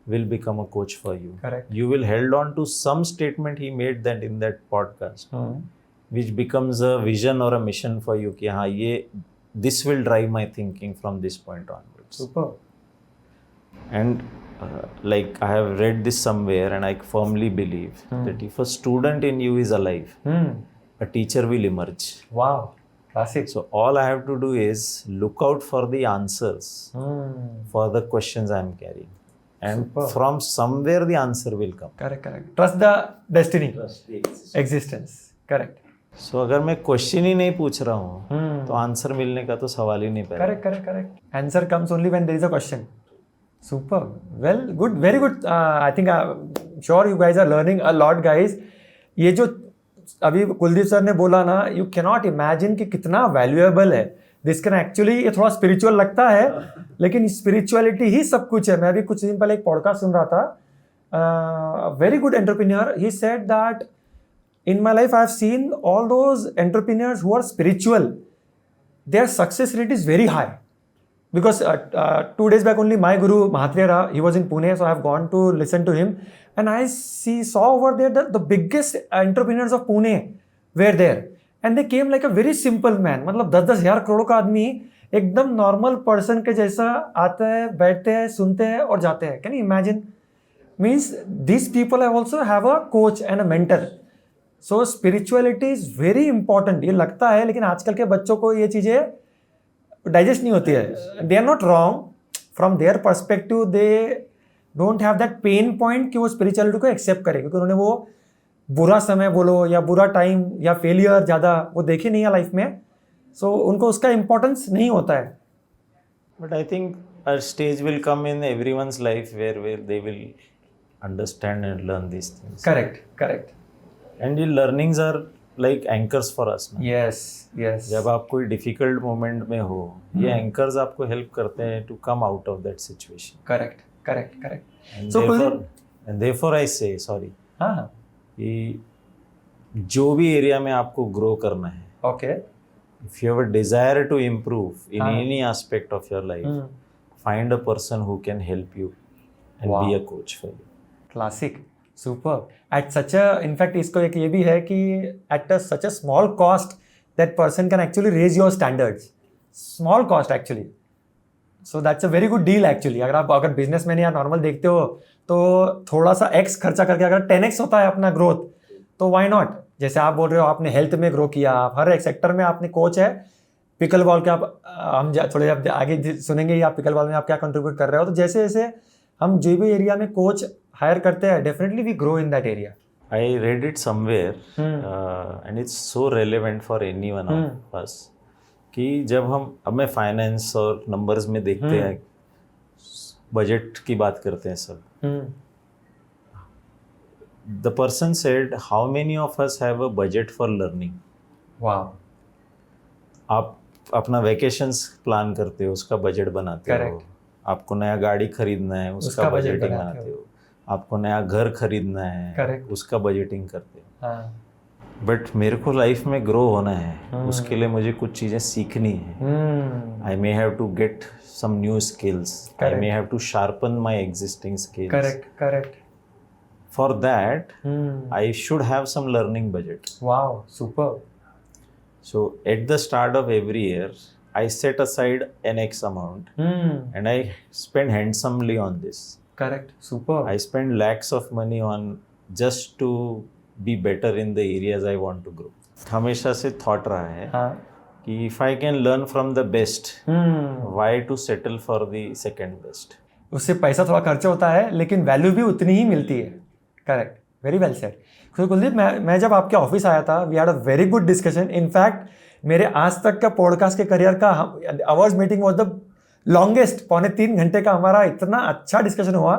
will become a coach for you. Correct. You will held on to some statement he made that in that podcast, which becomes a vision or a mission for you. कि हाँ ये this will drive my thinking from this point onwards. Super. And like I have read this somewhere, and I firmly believe that if a student in you is alive, a teacher will emerge. Wow, classic. So all I have to do is look out for the answers for the questions I am carrying, and Superb. from somewhere the answer will come. Correct, correct. Trust the destiny. Trust the Existence. Correct. So अगर मैं question ही नहीं पूछ रहा हूँ तो answer मिलने का तो सवाल ही नहीं पैदा. Correct, correct, correct. Answer comes only when there is a question. Super. Well, good, very good. I think I'm sure you guys are learning a lot, guys. ये जो अभी कुलदीप सर ने बोला ना, you cannot imagine कि कितना valuable है. This can actually, ये थोड़ा spiritual लगता है, लेकिन spirituality ही सब कुछ है. मैं अभी कुछ दिन पहले एक podcast सुन रहा था. Very good entrepreneur. He said that in my life I have seen all those entrepreneurs who are spiritual. Their success rate is very high. Because 2 days back only my guru Mahathir, he was in Pune, so I have gone to listen to him, and I saw over there that the biggest entrepreneurs of Pune were there, and they came like a very simple man. मतलब 10-10 हज़ार करोड़ का आदमी एकदम normal person के जैसा आता है, बैठते हैं, सुनते हैं और जाते हैं. Can you imagine? Means these people have also have a coach and a mentor. So spirituality is very important. ये लगता है, लेकिन आजकल के बच्चों को ये चीजें डाइजेस्ट नहीं होती है. They are not wrong from their perspective. They don't have that pain point कि वो स्पिरिचुअलिटी को एक्सेप्ट करें, क्योंकि उन्होंने वो बुरा समय बोलो या बुरा टाइम या फेलियर ज़्यादा वो देखे नहीं है लाइफ में. सो उनको उसका इम्पोर्टेंस नहीं होता है. But I think a stage will come in everyone's life where they will understand and learn these things. Correct, correct. And the learnings are like anchors for us. Yes, yes. जब आप कोई difficult moment में हो, ये anchors आपको help करते हैं to come out of that situation. Correct, correct, correct. And therefore I say sorry, हाँ, कि जो भी एरिया में आपको ग्रो करना है, okay, if you have a desire to improve in any aspect of your life, find a person who can help you and be a coach for you. Classic. Super. At such a, in fact इसको एक ये भी है कि at such a small cost that person can actually raise your standards. Small cost actually. So that's a very good deal actually. अगर businessman या normal देखते हो तो थोड़ा सा एक्स खर्चा करके अगर 10x होता है अपना ग्रोथ, तो वाई नॉट. जैसे आप बोल रहे हो आपने हेल्थ में ग्रो किया, आप हर एक सेक्टर में आपने कोच है. पिकल बॉल के आप हम थोड़े आगे सुनेंगे आप पिकल बॉल में आप क्या कंट्रीब्यूट कर रहे हो. तो जैसे जैसे हम जो भी एरिया में कोच हायर करते हैं, definitely we grow in that area. I read it somewhere and it's so relevant for any one of us कि जब हम अब मैं फाइनेंस और नंबर्स में देखते हैं, बजट की बात करते हैं सब. The person said, how many of us have a budget for learning? वाह. आप अपना वेकेशंस प्लान करते हो, उसका बजट बनाते हो. आपको नया गाड़ी खरीदना है, उसका बजटिंग बनाते हो. आपको नया घर खरीदना है, उसका बजटिंग करते हो. बट मेरे को लाइफ में ग्रो होना है, उसके लिए मुझे कुछ चीज़ें सीखनी है. I may have to get some new skills. I may have to sharpen my existing skills. Correct, correct. For that I should have some learning budget. Wow, super. So at the start of every year, I set aside an X amount and I spend handsomely on this. Correct, super. I spend lakhs of money on just to be better in the areas I want to grow. हमेशा से thought रहा है कि if I can learn from the best, why to settle for the second best? उससे पैसा थोड़ा खर्चा होता है, लेकिन वैल्यू भी उतनी ही मिलती है. Correct, very well said. तो कुलदीप, मैं जब आपके ऑफिस आया था, we had a very good discussion. In fact मेरे आज तक का पॉडकास्ट के करियर का hours meeting was the longest. 3.25 घंटे का हमारा इतना अच्छा डिस्कशन हुआ.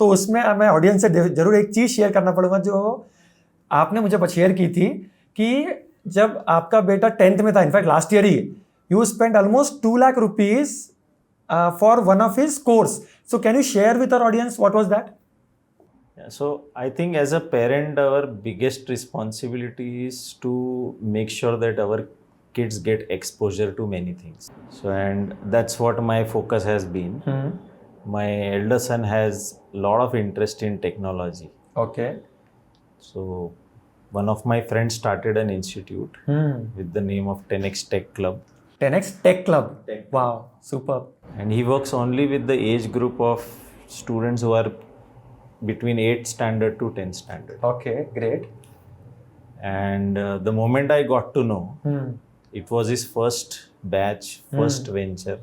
तो उसमें मैं ऑडियंस से जरूर एक चीज़ शेयर करना पड़ूंगा जो आपने मुझे शेयर की थी, कि जब आपका बेटा 10th में था, इनफैक्ट लास्ट ईयर ही, you spend almost 2 lakh rupees for one of his course. So can you share with our audience what was that? Yeah, so I think as a parent, our biggest responsibility is to make sure that our kids get exposure to many things. So, and that's what my focus has been. My elder son has a lot of interest in technology. Okay. So, one of my friends started an institute with the name of 10x Tech Club. 10x Tech Club. Wow, superb. And he works only with the age group of students who are between 8th standard to 10th standard. Okay, great. And the moment I got to know, it was his first batch, first venture.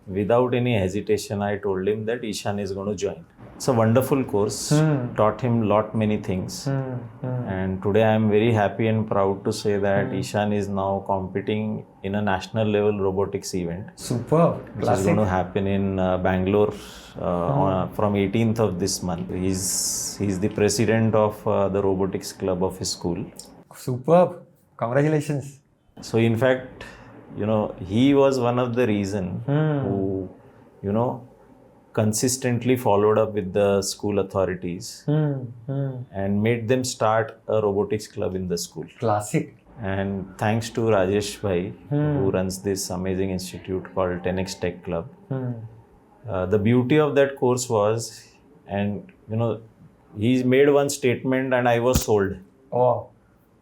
Without any hesitation, I told him that Ishan is going to join. It's a wonderful course, taught him many things. And today I am very happy and proud to say that Ishan is now competing in a national level robotics event. Superb. Which is going to happen in Bangalore from 18th of this month. He's the president of the robotics club of his school. Superb. Congratulations. So in fact, he was one of the reason who, consistently followed up with the school authorities and made them start a robotics club in the school. Classic. And thanks to Rajesh Bhai, who runs this amazing institute called 10x Tech Club. The beauty of that course was, he made one statement and I was sold. Oh.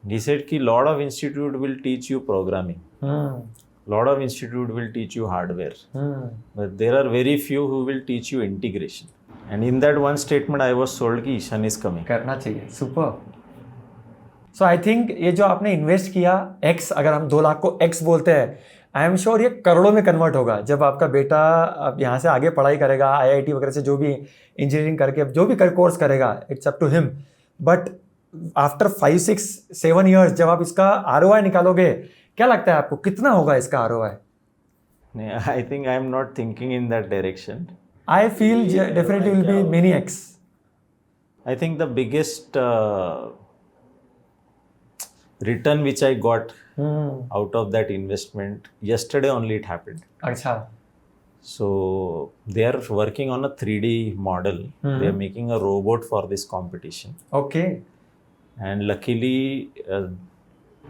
He said that a lot of institute will teach you programming. Lot of institute will teach you hardware. But there are very few who will teach you integration. And in that one statement, I was sold that Ishan is coming. करना चाहिए. Super. So I think ये जो आपने invest किया X, अगर हम 2 लाख को X बोलते हैं, आई एम श्योर ये करोड़ों में कन्वर्ट होगा जब आपका बेटा अब यहाँ से आगे पढ़ाई करेगा, IIT वगैरह से जो भी इंजीनियरिंग करके जो भी कोर्स करेगा, it's up to him. But after 5, 6, 7 years जब आप इसका ROI निकालोगे, क्या लगता है आपको कितना होगा इसका ROI? I think I am not thinking in that direction. I feel definitely will be many X. I think the biggest return which I got out of that investment, yesterday only it happened. अच्छा. So they are working on a 3D model. They are making a robot for this competition. Okay. And luckily,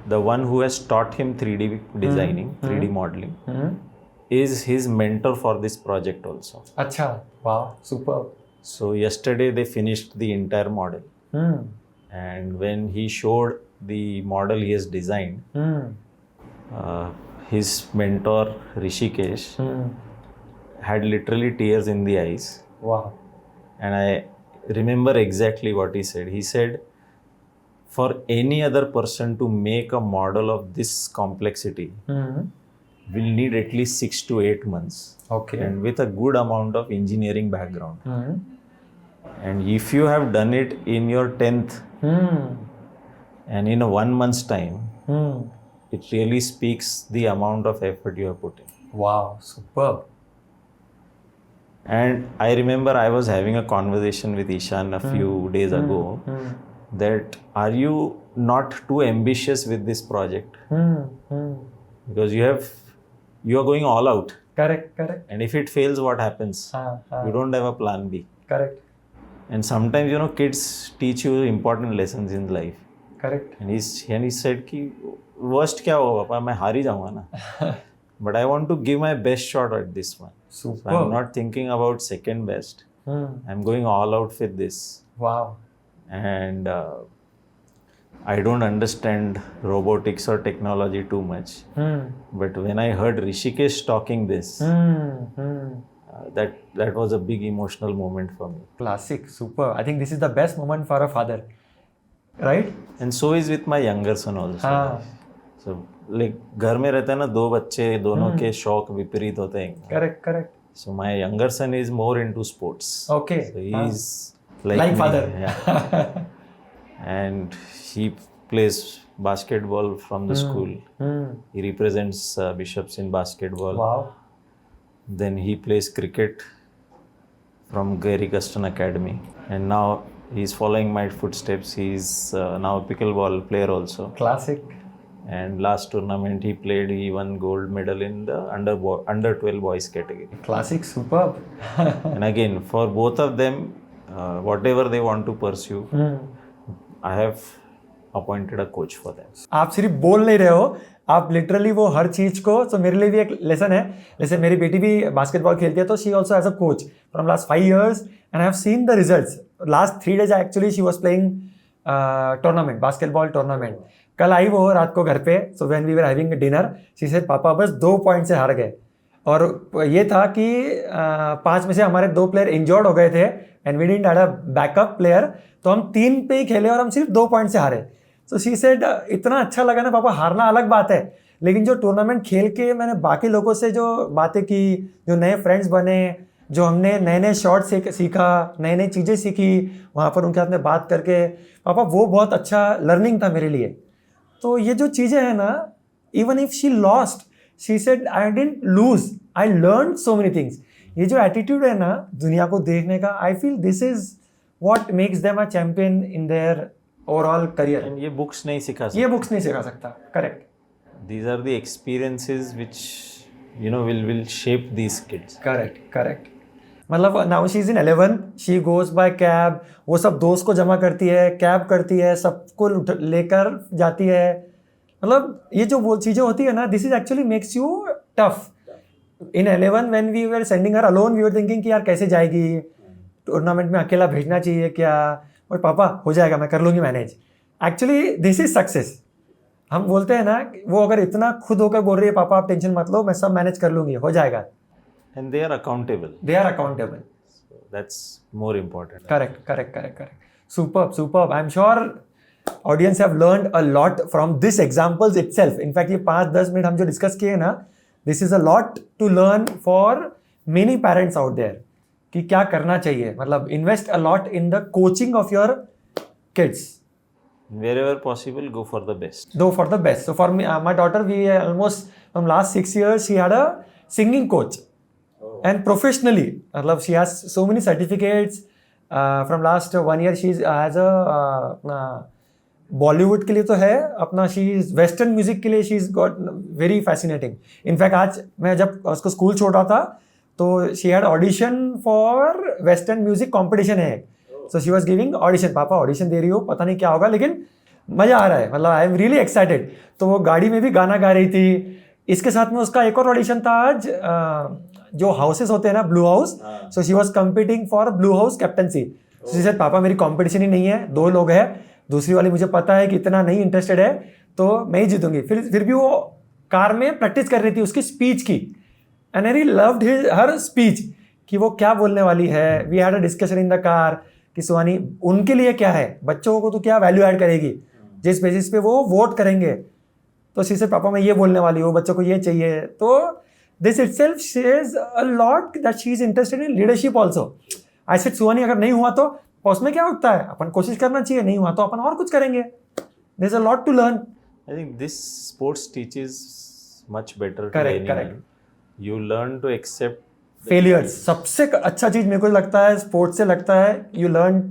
the one who has taught him 3D designing, 3D modeling, is his mentor for this project also. Acha, wow, superb. So yesterday they finished the entire model. And when he showed the model he has designed, his mentor Rishikesh had literally tears in the eyes. Wow. And I remember exactly what he said. He said, for any other person to make a model of this complexity, will need at least 6 to 8 months. Okay. And with a good amount of engineering background. And if you have done it in your 10th and in a 1 month's time, it really speaks the amount of effort you have put in. Wow, superb. And I remember I was having a conversation with Ishan a few days ago that are you not too ambitious with this project? Because you are going all out. Correct, correct. And if it fails, what happens? You don't have a plan B. Correct. And sometimes, kids teach you important lessons in life. Correct. And he said कि worst क्या होगा पापा मैं हार ही जाऊँगा ना. But I want to give my best shot at this one. Super. So I'm not thinking about second best. I'm going all out with this. Wow. And I don't understand robotics or technology too much. But when I heard Rishikesh talking this, that was a big emotional moment for me. Classic, super. I think this is the best moment for a father, right? And so is with my younger son also. So like घर में रहते हैं ना 2 बच्चे दोनों के शौक विपरीत होते हैं. Correct, correct. So my younger son is more into sports. Okay. So he's like me. father. Yeah. And he plays basketball from the school. He represents Bishops in basketball. Wow. Then he plays cricket from Gary Guston Academy. And now he's following my footsteps. He's now a pickleball player also. Classic. And last tournament he won gold medal in the under 12 boys category. Classic, superb. And again, for both of them, whatever they want to pursue, I have appointed a coach for them. आप सिर्फ बोल नहीं रहे हो, आप literally वो हर चीज को, तो मेरे लिए भी एक लेसन है. जैसे मेरी बेटी भी बास्केटबॉल खेलती है, तो she also has a coach from last 5 years and I have seen the results. Last 3 days actually she was playing tournament, basketball tournament. कल आई वो रात को घर पे, so when we were having dinner she said papa बस 2 point से हार गए. और ये था कि 5 में से हमारे 2 प्लेयर इंजर्ड हो गए थे and we didn't had a backup player, तो हम 3 पे ही खेले और हम सिर्फ 2 पॉइंट से हारे. तो शी सेड इतना अच्छा लगा ना पापा, हारना अलग बात है, लेकिन जो टूर्नामेंट खेल के मैंने बाकी लोगों से जो बातें की, जो नए फ्रेंड्स बने, जो हमने नए नए शॉट सीखा, नई नई चीज़ें सीखी वहाँ पर उनके साथ में बात करके, पापा वो बहुत अच्छा लर्निंग था मेरे लिए. तो ये जो चीज़ें हैं ना, even if she lost, she said I didn't lose, I learn so many things. ये जो एटीट्यूड है ना दुनिया को देखने का, I feel this is what makes them a champion in their overall career. And ये बुक्स नहीं सिखा सकता. ये बुक्स नहीं सिखा सकता. Correct. These are the experiences which will shape these kids. Correct. मतलब now she is in 11th, she goes by cab. वो सब दोस्त को जमा करती है, कैब करती है, सबको लेकर जाती है. मतलब ये जो वो चीज़ें होती है ना, this is actually makes you tough. In 11 when we were sending her alone, we were thinking कि यार कैसे जाएगी, टूर्नामेंट में अकेला भेजना चाहिए क्या, और पापा हो जाएगा, मैं कर लूँगी manage. Actually this is success. हम बोलते हैं ना, वो अगर इतना खुद होकर बोल रही है पापा आप टेंशन मत लो, मैं सब मैनेज कर लूँगी, हो जाएगा. And they are accountable. They are accountable. So that's more important. Correct. Superb. I'm sure audience have learned a lot from this examples itself. In fact, ये 5-10 मिनट हम जो डिस्कस किए ना, this is a lot to learn for many parents out there. कि क्या करना चाहिए, मतलब invest a lot in the coaching of your kids. Wherever possible, go for the best. Go for the best. So for me, my daughter, we almost from last 6 years, she had a singing coach. And professionally, मतलब she has so many certificates. From last 1 year, she has a Bollywood के लिए तो है अपना, she is western music के लिए she is got very fascinating. In fact आज मैं जब उसको स्कूल छोड़ रहा था, तो she had audition for western music competition है. So she was giving audition. पापा ऑडिशन दे रही हो, पता नहीं क्या होगा, लेकिन मज़ा आ रहा है, मतलब आई एम रियली एक्साइटेड. तो वो गाड़ी में भी गाना गा रही थी. इसके साथ में उसका एक और ऑडिशन था आज, जो हाउसेस होते हैं ना, blue house. So she was competing for blue house captaincy. She said पापा मेरी कॉम्पिटिशन ही नहीं है, 2 लोग हैं, दूसरी वाली मुझे पता है कि इतना नहीं इंटरेस्टेड है, तो मैं ही जीतूंगी. फिर भी वो कार में प्रैक्टिस कर रही थी उसकी स्पीच की. And I really loved her speech कि वो क्या बोलने वाली है. We had a discussion in the car कि सुहानी उनके लिए क्या है, बच्चों को तो क्या वैल्यू ऐड करेगी, जिस बेसिस पे वो वोट करेंगे. तो शी सेड पापा मैं ये बोलने वाली हूँ, बच्चों को ये चाहिए. तो this itself shares a lot that she is interested in leadership also. I said Suhani अगर नहीं हुआ तो उसमें क्या होता है, अपन कोशिश करना चाहिए, नहीं हुआ तो अपन और कुछ करेंगे. There is a lot to learn. I think this sports teaches much better to Correct, anyone. correct. You learn to accept failures. सबसे अच्छा चीज मेरे को लगता है स्पोर्ट्स से लगता है, you learn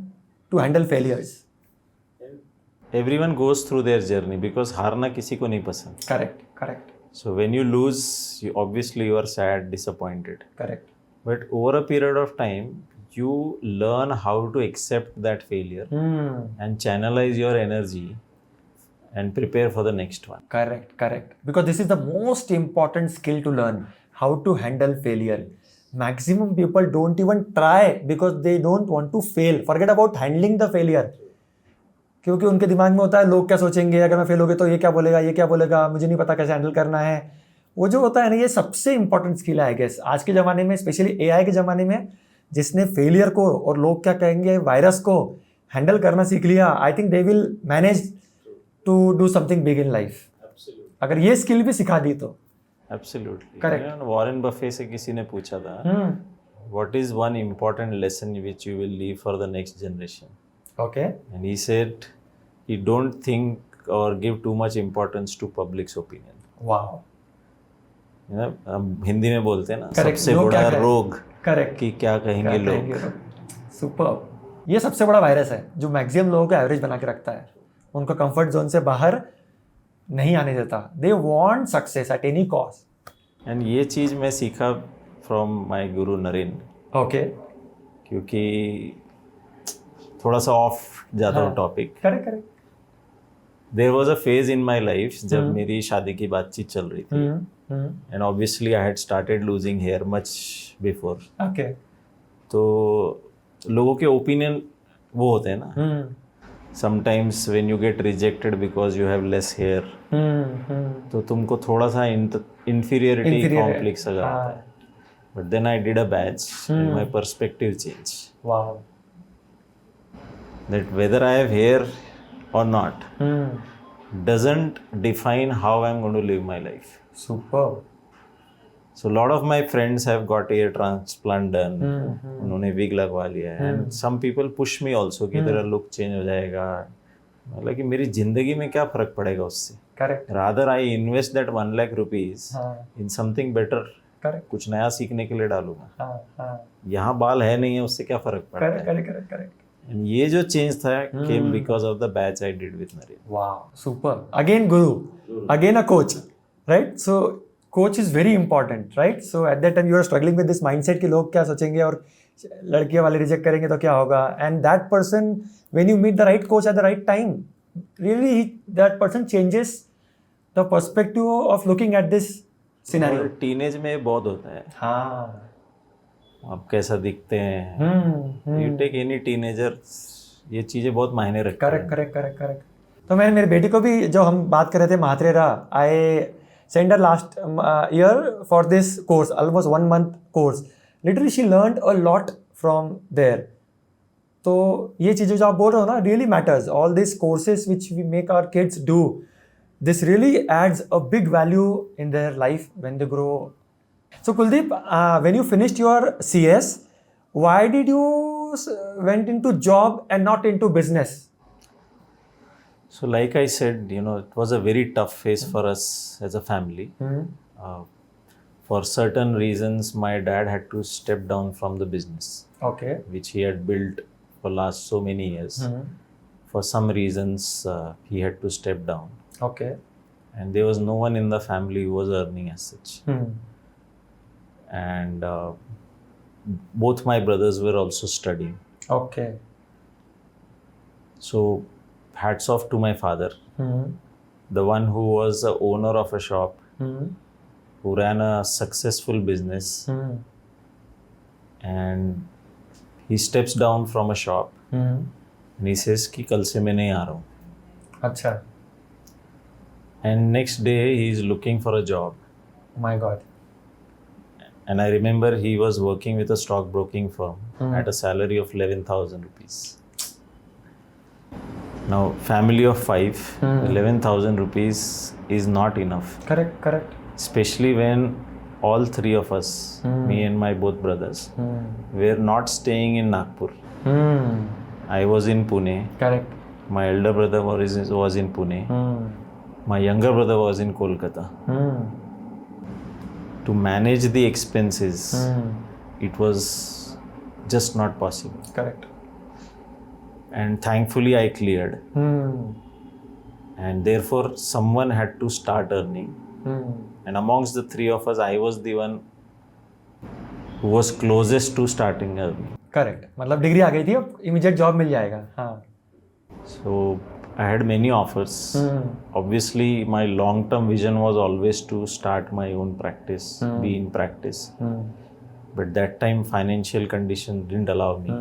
to handle failures. everyone goes through their journey because हारना किसी को नहीं पसंद. Correct. So when you lose, obviously you are sad, disappointed. Correct. But over a period of time, you learn how to accept that failure and channelize your energy and prepare for the next one. Correct. Because this is the most important skill to learn, how to handle failure. Maximum people don't even try because they don't want to fail. Forget about handling the failure. क्योंकि उनके दिमाग में होता है लोग क्या सोचेंगे, अगर मैं फेल हो गया तो ये क्या बोलेगा, मुझे नहीं पता कैसे हैंडल करना है. वो जो होता है ना, ये सबसे इंपॉर्टेंट स्किल है आई गेस आज के ज़माने में, स्पेशली एआई के ज़माने में. जिसने फेलियर को और लोग क्या कहेंगे वायरस को हैंडल करना सीख लिया, I think they will manage to do something big in life. अगर ये स्किल भी सिखा दी तो. Absolutely. Correct. वॉरेन बफे से किसी ने पूछा था, what is one important lesson which you will leave for the next generation? Okay. And he said, he don't think or give too much importance to public's opinion. Wow. हम हिंदी में बोलते हैं ना, Correct. सबसे लोग बड़ा क्या कहें? रोग Correct. कि क्या कहेंगे लोग. सुपर. ये सबसे बड़ा वायरस है जो मैक्सिमम लोगों को एवरेज बना के रखता है, उनको कंफर्ट जोन से बाहर नहीं आने देता. They want success at any cost. And ये चीज़ मैं सीखा from my guru Naren. Okay. क्योंकि थोड़ा सा ऑफ जाता हूँ topic. Correct. There was a phase in my life जब मेरी शादी की बातचीत चल रही थी, and obviously I had started losing hair much before. Okay. तो लोगों के ओपिनियन वो होते हैं ना, sometimes when you get rejected because you have less hair, तो तुमको थोड़ा सा इंफीरियरिटी कॉम्प्लेक्स अगर आता है. But then I did a batch and my perspective change. Wow. That whether I have hair or not doesn't define how I'm going to live my life. Superb. So a lot of my friends have got ear transplant done. उन्होंने wig लगवा लिया है. And some people push me also कि तेरा look change हो जाएगा. मतलब कि मेरी जिंदगी में क्या फर्क पड़ेगा उससे. Correct. Rather I invest that 1 lakh rupees in something better. Correct. कुछ नया सीखने के लिए डालूंगा. हाँ. यहाँ बाल है नहीं है, उससे क्या फर्क पड़ता है. Correct. And ये जो चेंज था came because of the batch I did with Naren. Wow, super. Again guru, again a coach, right? So coach is very important, right? So at that time you are struggling with this mindset कि लोग क्या सोचेंगे और लड़कियां वाले reject करेंगे तो क्या होगा. And that person, when you meet the right coach at the right time, really that person changes the perspective of looking at this scenario. Teenage में बहुत होता है. हाँ. आप कैसा दिखते हैं, यू टेक एनी टीनेजर, ये चीज़ें बहुत मायने रखती हैं. करेक्ट. तो मैंने मेरी बेटी को भी, जो हम बात कर रहे थे MahaRERA, I send her last year for this course, almost 1 month course. Literally she learned a lot from there. तो ये चीज़ें जो आप बोल रहे हो ना, really matters. All this courses which we make our kids do, this really adds a big value in their life when they grow. So Kuldeep, when you finished your CS, why did you went into job and not into business? So like I said, it was a very tough phase for us as a family. For certain reasons, my dad had to step down from the business, Okay. which he had built for last so many years. For some reasons, he had to step down. Okay. And there was no one in the family who was earning as such. And both my brothers were also studying. Okay. So hats off to my father, the one who was the owner of a shop, who ran a successful business, and he steps down from a shop and he says कि कल से मैं नहीं आ रहा हूँ. अच्छा. And next day he is looking for a job. My God. And I remember he was working with a stockbroking firm at a salary of 11,000 rupees. Now, family of 5, 11,000 rupees is not enough. Correct. Especially when all 3 of us, me and my both brothers, were not staying in Nagpur. I was in Pune. Correct. My elder brother was in Pune. My younger brother was in Kolkata. To manage the expenses, it was just not possible. Correct. And thankfully I cleared. And therefore someone had to start earning. And amongst the 3 of us, I was the one who was closest to starting earning. Correct. मतलब degree आ गई थी, अब immediate job मिल जाएगा. हाँ. So I had many offers. Obviously, my long-term vision was always to start my own practice, be in practice. But that time, financial condition didn't allow me.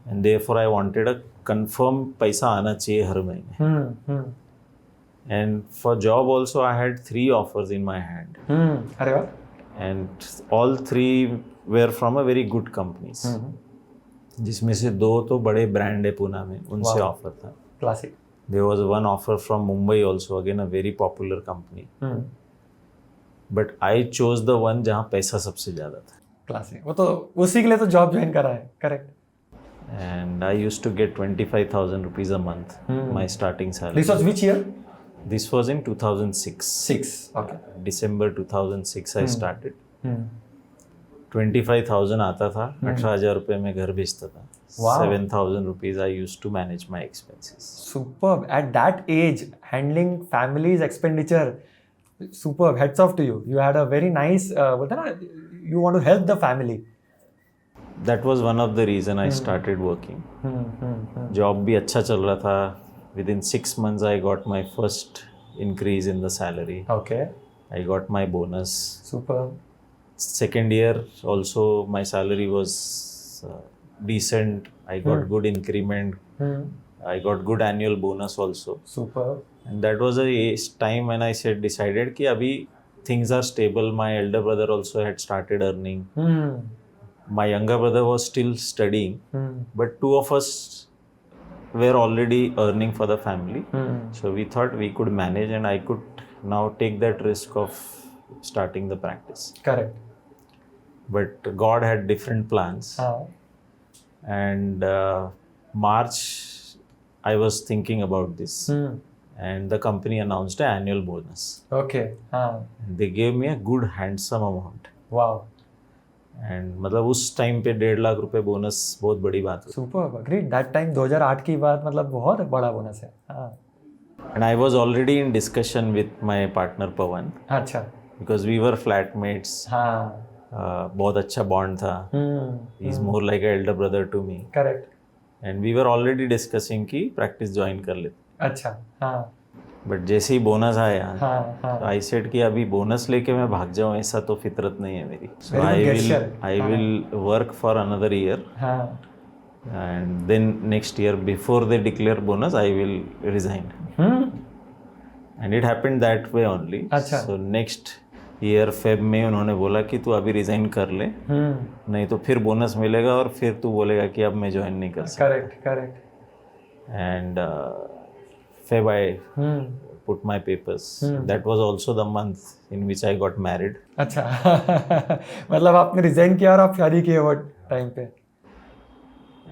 And therefore, I wanted a confirm पैसा आना चाहिए हर महीने. And for job also, I had 3 offers in my hand. अरे वाह. And all 3 were from a very good companies. जिसमें से 2 तो बड़े ब्रांड है पुणे में, उनसे ऑफर था. Classic. There was one offer from Mumbai also, again a very popular company. But I chose the one जहाँ पैसा सबसे ज़्यादा था. Classic. वो तो उसी के लिए तो जॉब ज्वाइन करा है. Correct. And I used to get 25,000 rupees a month, my starting salary. This was which year? This was in 2006. 6. Okay. December 2006 I started. 25,000 आता था, 18,000 रुपये में घर भेजता था. Wow. 7,000 rupees I used to manage my expenses. Superb. At that age, handling family's expenditure, superb. Hats off to you. You had a very nice, बोलते ना, you want to help the family. That was one of the reason I started working. Job भी अच्छा चल रहा था, within 6 months I got my first increase in the salary. Okay. I got my bonus. Super. Second year also my salary was decent. I got good increment. I got good annual bonus also. Super. And that was a time when I decided कि अभी things are stable. My elder brother also had started earning. My younger brother was still studying, but two of us were already earning for the family. So we thought we could manage, and I could now take that risk of starting the practice. Correct. But God had different plans. And March, I was thinking about this. And the company announced an annual bonus. Okay. And they gave me a good handsome amount. Wow. And मतलब उस time पे 1.5 लाख रुपए bonus बहुत बड़ी बात है. Super agreed. That time 2008 की बात, मतलब बहुत बड़ा बोनस है. And I was already in discussion with my partner Pawan. अच्छा. Because we were flatmates. बहुत अच्छा bond था. He is more like an elder brother to me. Correct. And we were already discussing कि practice join कर लेते. अच्छा. हाँ. But जैसे ही बोनस आया तो आई सेड कि अभी बोनस लेके मैं भाग जाऊं, ऐसा तो फितरत नहीं है मेरी. So I will work for another year and then next year before they declare bonus I will resign. And it happened that way only. So next year Feb में उन्होंने बोला कि तू अभी रिजाइन कर ले, नहीं तो फिर बोनस मिलेगा और फिर तू बोलेगा कि अब मैं ज्वाइन नहीं कर सकता. Correct. And Feb I put my papers. That was also the month in which I got married. अच्छा. मतलब आपने रिजाइन किया और आप शादी किए वो टाइम पे.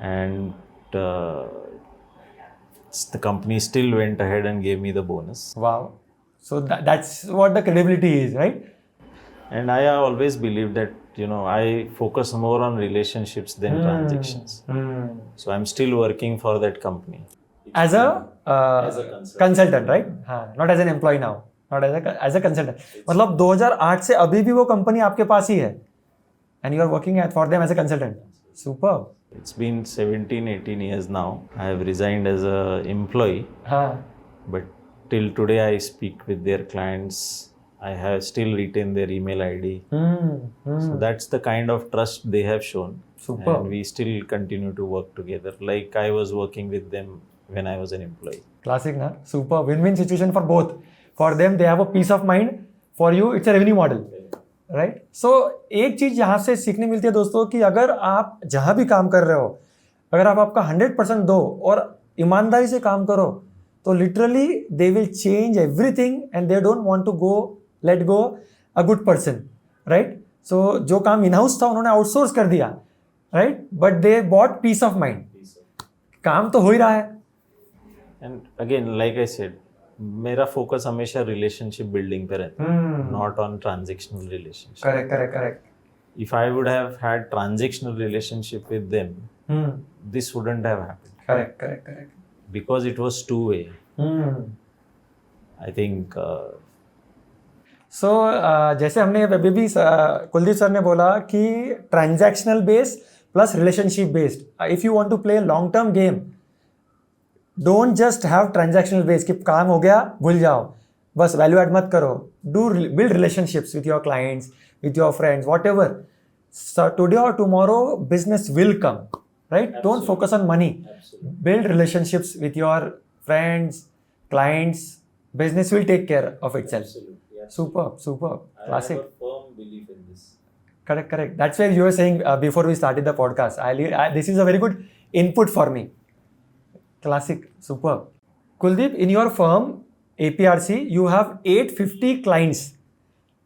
And the company still went ahead and gave me the bonus. Wow. So that's what the credibility is, right? And I always believe that, I focus more on relationships than transactions. So I'm still working for that company. As a consultant, right? हाँ, not as an employee now, not as a consultant. मतलब 2008 से अभी भी वो company आपके पास ही है, and you are working for them as a consultant. Superb. It's been 17-18 years now. I have resigned as a employee. But till today I speak with their clients. I have still retained their email ID. So that's the kind of trust they have shown. Superb. And we still continue to work together like I was working with them when I was an employee. Classic, na? Super. Win-win situation for both. For them, they have a peace of mind. For you, it's a revenue model. Right? So, एक चीज़ यहाँ से सीखने मिलती है दोस्तों कि अगर आप जहाँ भी काम कर रहे हो, अगर आप आपका 100% दो और ईमानदारी से काम करो, तो literally they will change everything and they don't want to let go a good person. Right? So, जो काम in-house था उन्होंने outsource कर दिया. Right? But they bought peace of mind. काम तो हो ही रहा है. And again, like I said, मेरा फोकस हमेशा रिलेशनशिप बिल्डिंग पे रहता है, not on transactional relationship. Correct. If I would have had transactional relationship with them, this wouldn't have happened. Correct. Because it was two-way. I think. So जैसे हमने अभी भी Kuldeep sir ने बोला कि transactional based plus relationship based. If you want to play long term game, don't just have transactional base कि काम हो गया भूल जाओ, बस वैल्यू ऐड मत करो. Do build relationships with your clients, with your friends, whatever. Today और tomorrow business will come, right? Don't focus on money. Build relationships with your friends, clients. Business will take care of itself. Super. Classic. I have a firm belief in this. Correct. That's why you were saying before we started the podcast. This is a very good input for me. Classic. Superb. Kuldeep, in your firm, APRC, you have 850 clients.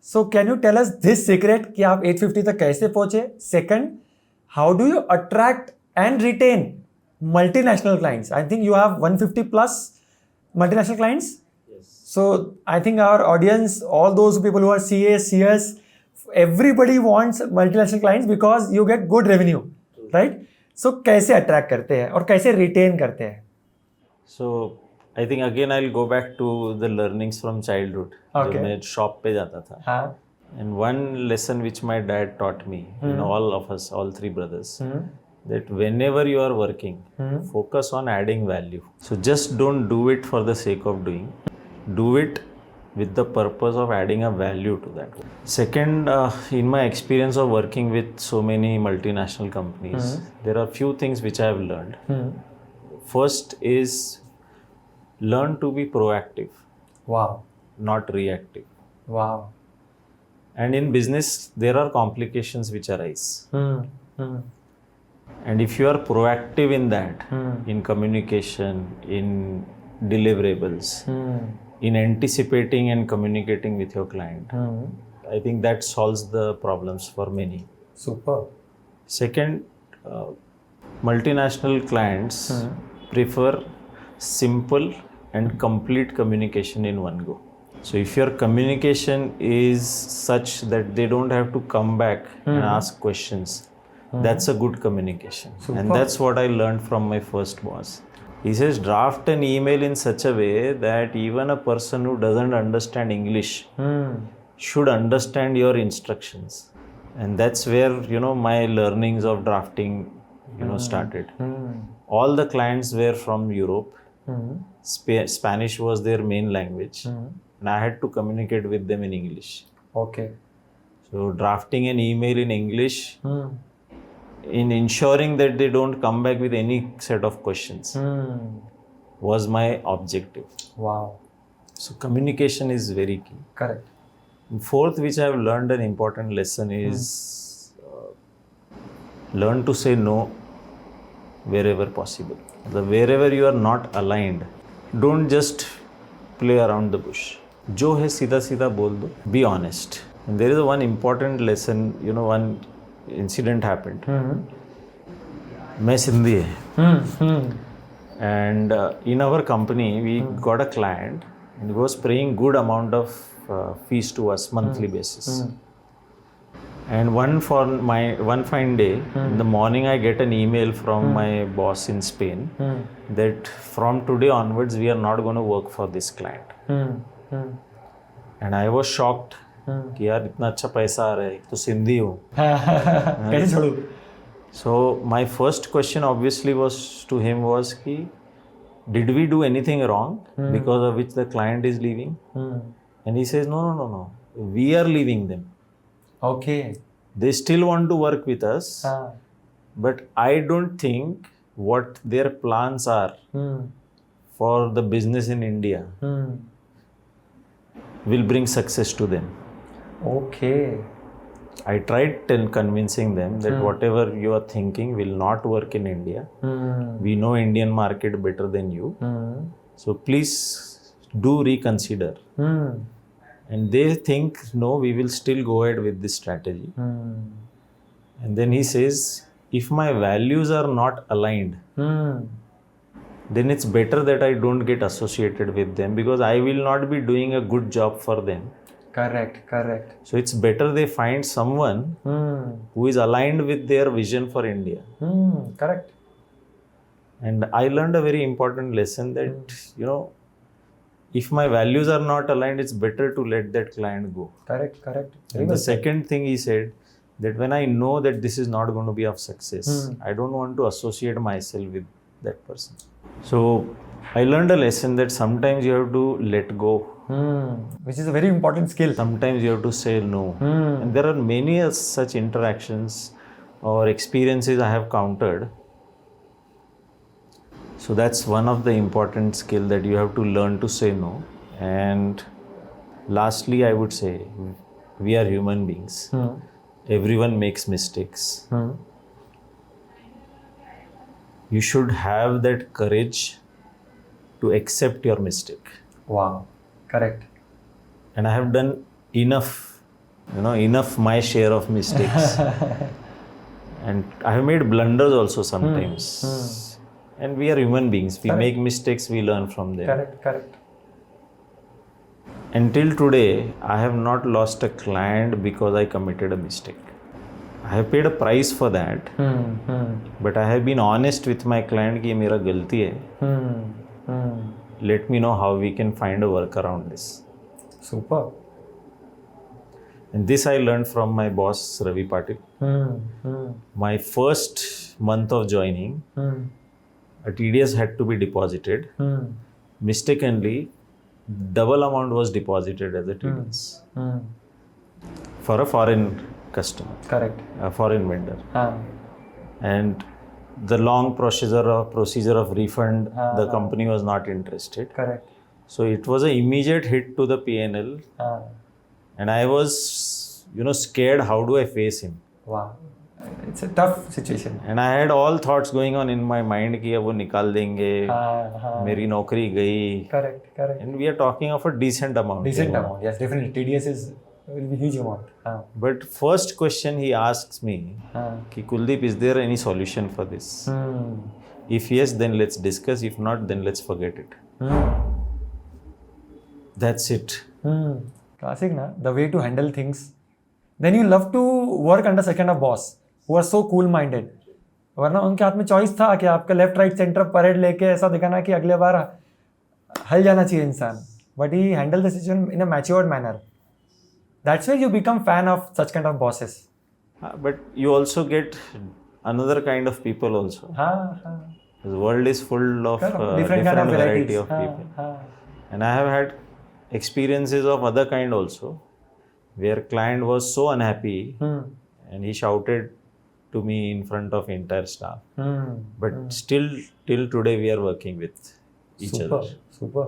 So can you tell us this secret कि आप 850 तक कैसे पहुंचे? Second, how do you attract and retain multinational clients? I think you have 150 plus multinational clients. So I think our audience, all those people who are CAs, CS, everybody wants multinational clients because you get good revenue, right? So कैसे attract करते हैं और कैसे retain करते हैं? So I think again I'll go back to the learnings from childhood. Okay. जब मैं shop पे जाता था. And one lesson which my dad taught me, all of us, all three brothers, that whenever you are working, focus on adding value. So just don't do it for the sake of doing. Do it with the purpose of adding a value to that. Second, in my experience of working with so many multinational companies, there are few things which I have learned. First is learn to be proactive. Wow. Not reactive. Wow. And in business, there are complications which arise. And if you are proactive in that, in communication, in deliverables, in anticipating and communicating with your client, I think that solves the problems for many. Super. Second, multinational clients prefer simple and complete communication in one go. So if your communication is such that they don't have to come back and ask questions, that's a good communication. Super. And that's what I learned from my first boss. He says, draft an email in such a way that even a person who doesn't understand English should understand your instructions. And that's where, my learnings of drafting, started. All the clients were from Europe. Spanish was their main language. And I had to communicate with them in English. Okay. So drafting an email in English, in ensuring that they don't come back with any set of questions, was my objective. Wow. So communication is very key. Correct. And fourth, which I have learned an important lesson is learn to say no wherever possible. Wherever you are not aligned, don't just play around the bush. जो है सीधा सीधा बोल दो. Be honest. And there is one important lesson, one incident happened. मैं सिंधी है. And in our company, we got a client and he was paying good amount of fees to us monthly basis. And one fine day, in the morning, I get an email from my boss in Spain that from today onwards, we are not going to work for this client. And I was shocked कि यार इतना अच्छा पैसा आ रहा है, तो सिंधी हूँ. कैसे छोड़ूं? So my first question obviously to him was कि did we do anything wrong because of which the client is leaving? And he says no, we are leaving them. Okay. They still want to work with us, but I don't think what their plans are for the business in India will bring success to them. Okay. I tried convincing them that whatever you are thinking will not work in India. We know Indian market better than you. So please do reconsider. And they think, no, we will still go ahead with this strategy. And then he says, if my values are not aligned, then it's better that I don't get associated with them because I will not be doing a good job for them. Correct. So it's better they find someone who is aligned with their vision for India. Correct. And I learned a very important lesson that, if my values are not aligned, it's better to let that client go. Correct. And the second thing he said, that when I know that this is not going to be of success, I don't want to associate myself with that person. So I learned a lesson that sometimes you have to let go. Which is a very important skill. Sometimes you have to say no. And there are many such interactions or experiences I have countered. So that's one of the important skill that you have to learn to say no. And lastly, I would say, we are human beings. Everyone makes mistakes. You should have that courage to accept your mistake. Wow. Correct. And I have done enough my share of mistakes. And I have made blunders also sometimes. And we are human beings. We make mistakes, we learn from them. Correct. Until today, I have not lost a client because I committed a mistake. I have paid a price for that. But I have been honest with my client कि ये मेरा गलती है. Let me know how we can find a work around this. Super. And this I learned from my boss, Ravi Patil. My first month of joining, a TDS had to be deposited. Mistakenly, double amount was deposited as a TDS for a foreign customer, Correct. a foreign vendor. And the long procedure of refund, the company was not interested. Correct. So it was an immediate hit to the P&L, and I was, scared. How do I face him? Wow. It's a tough situation. And I had all thoughts going on in my mind कि अब वो निकाल देंगे, मेरी नौकरी गई. Correct. And we are talking of a decent amount. Decent amount, yes, definitely. TDS will be huge amount. But first question he asks me, कि Kuldeep, is there any solution for this? If yes, then let's discuss. If not, then let's forget it. That's it. Classic, na? The way to handle things. Then you love to work under second of boss who are so cool-minded. वरना उनके हाथ में choice था कि आपका left right centre parade लेके ऐसा दिखाना कि अगले बार हल जाना चाहिए इंसान. But he handled the situation in a matured manner. That's why you become fan of such kind of bosses. But you also get another kind of people also. The world is full of different kind of variety varieties. of people. And I have had experiences of other kind also, where client was so unhappy and he shouted to me in front of entire staff. But still, till today, we are working with each other. Super.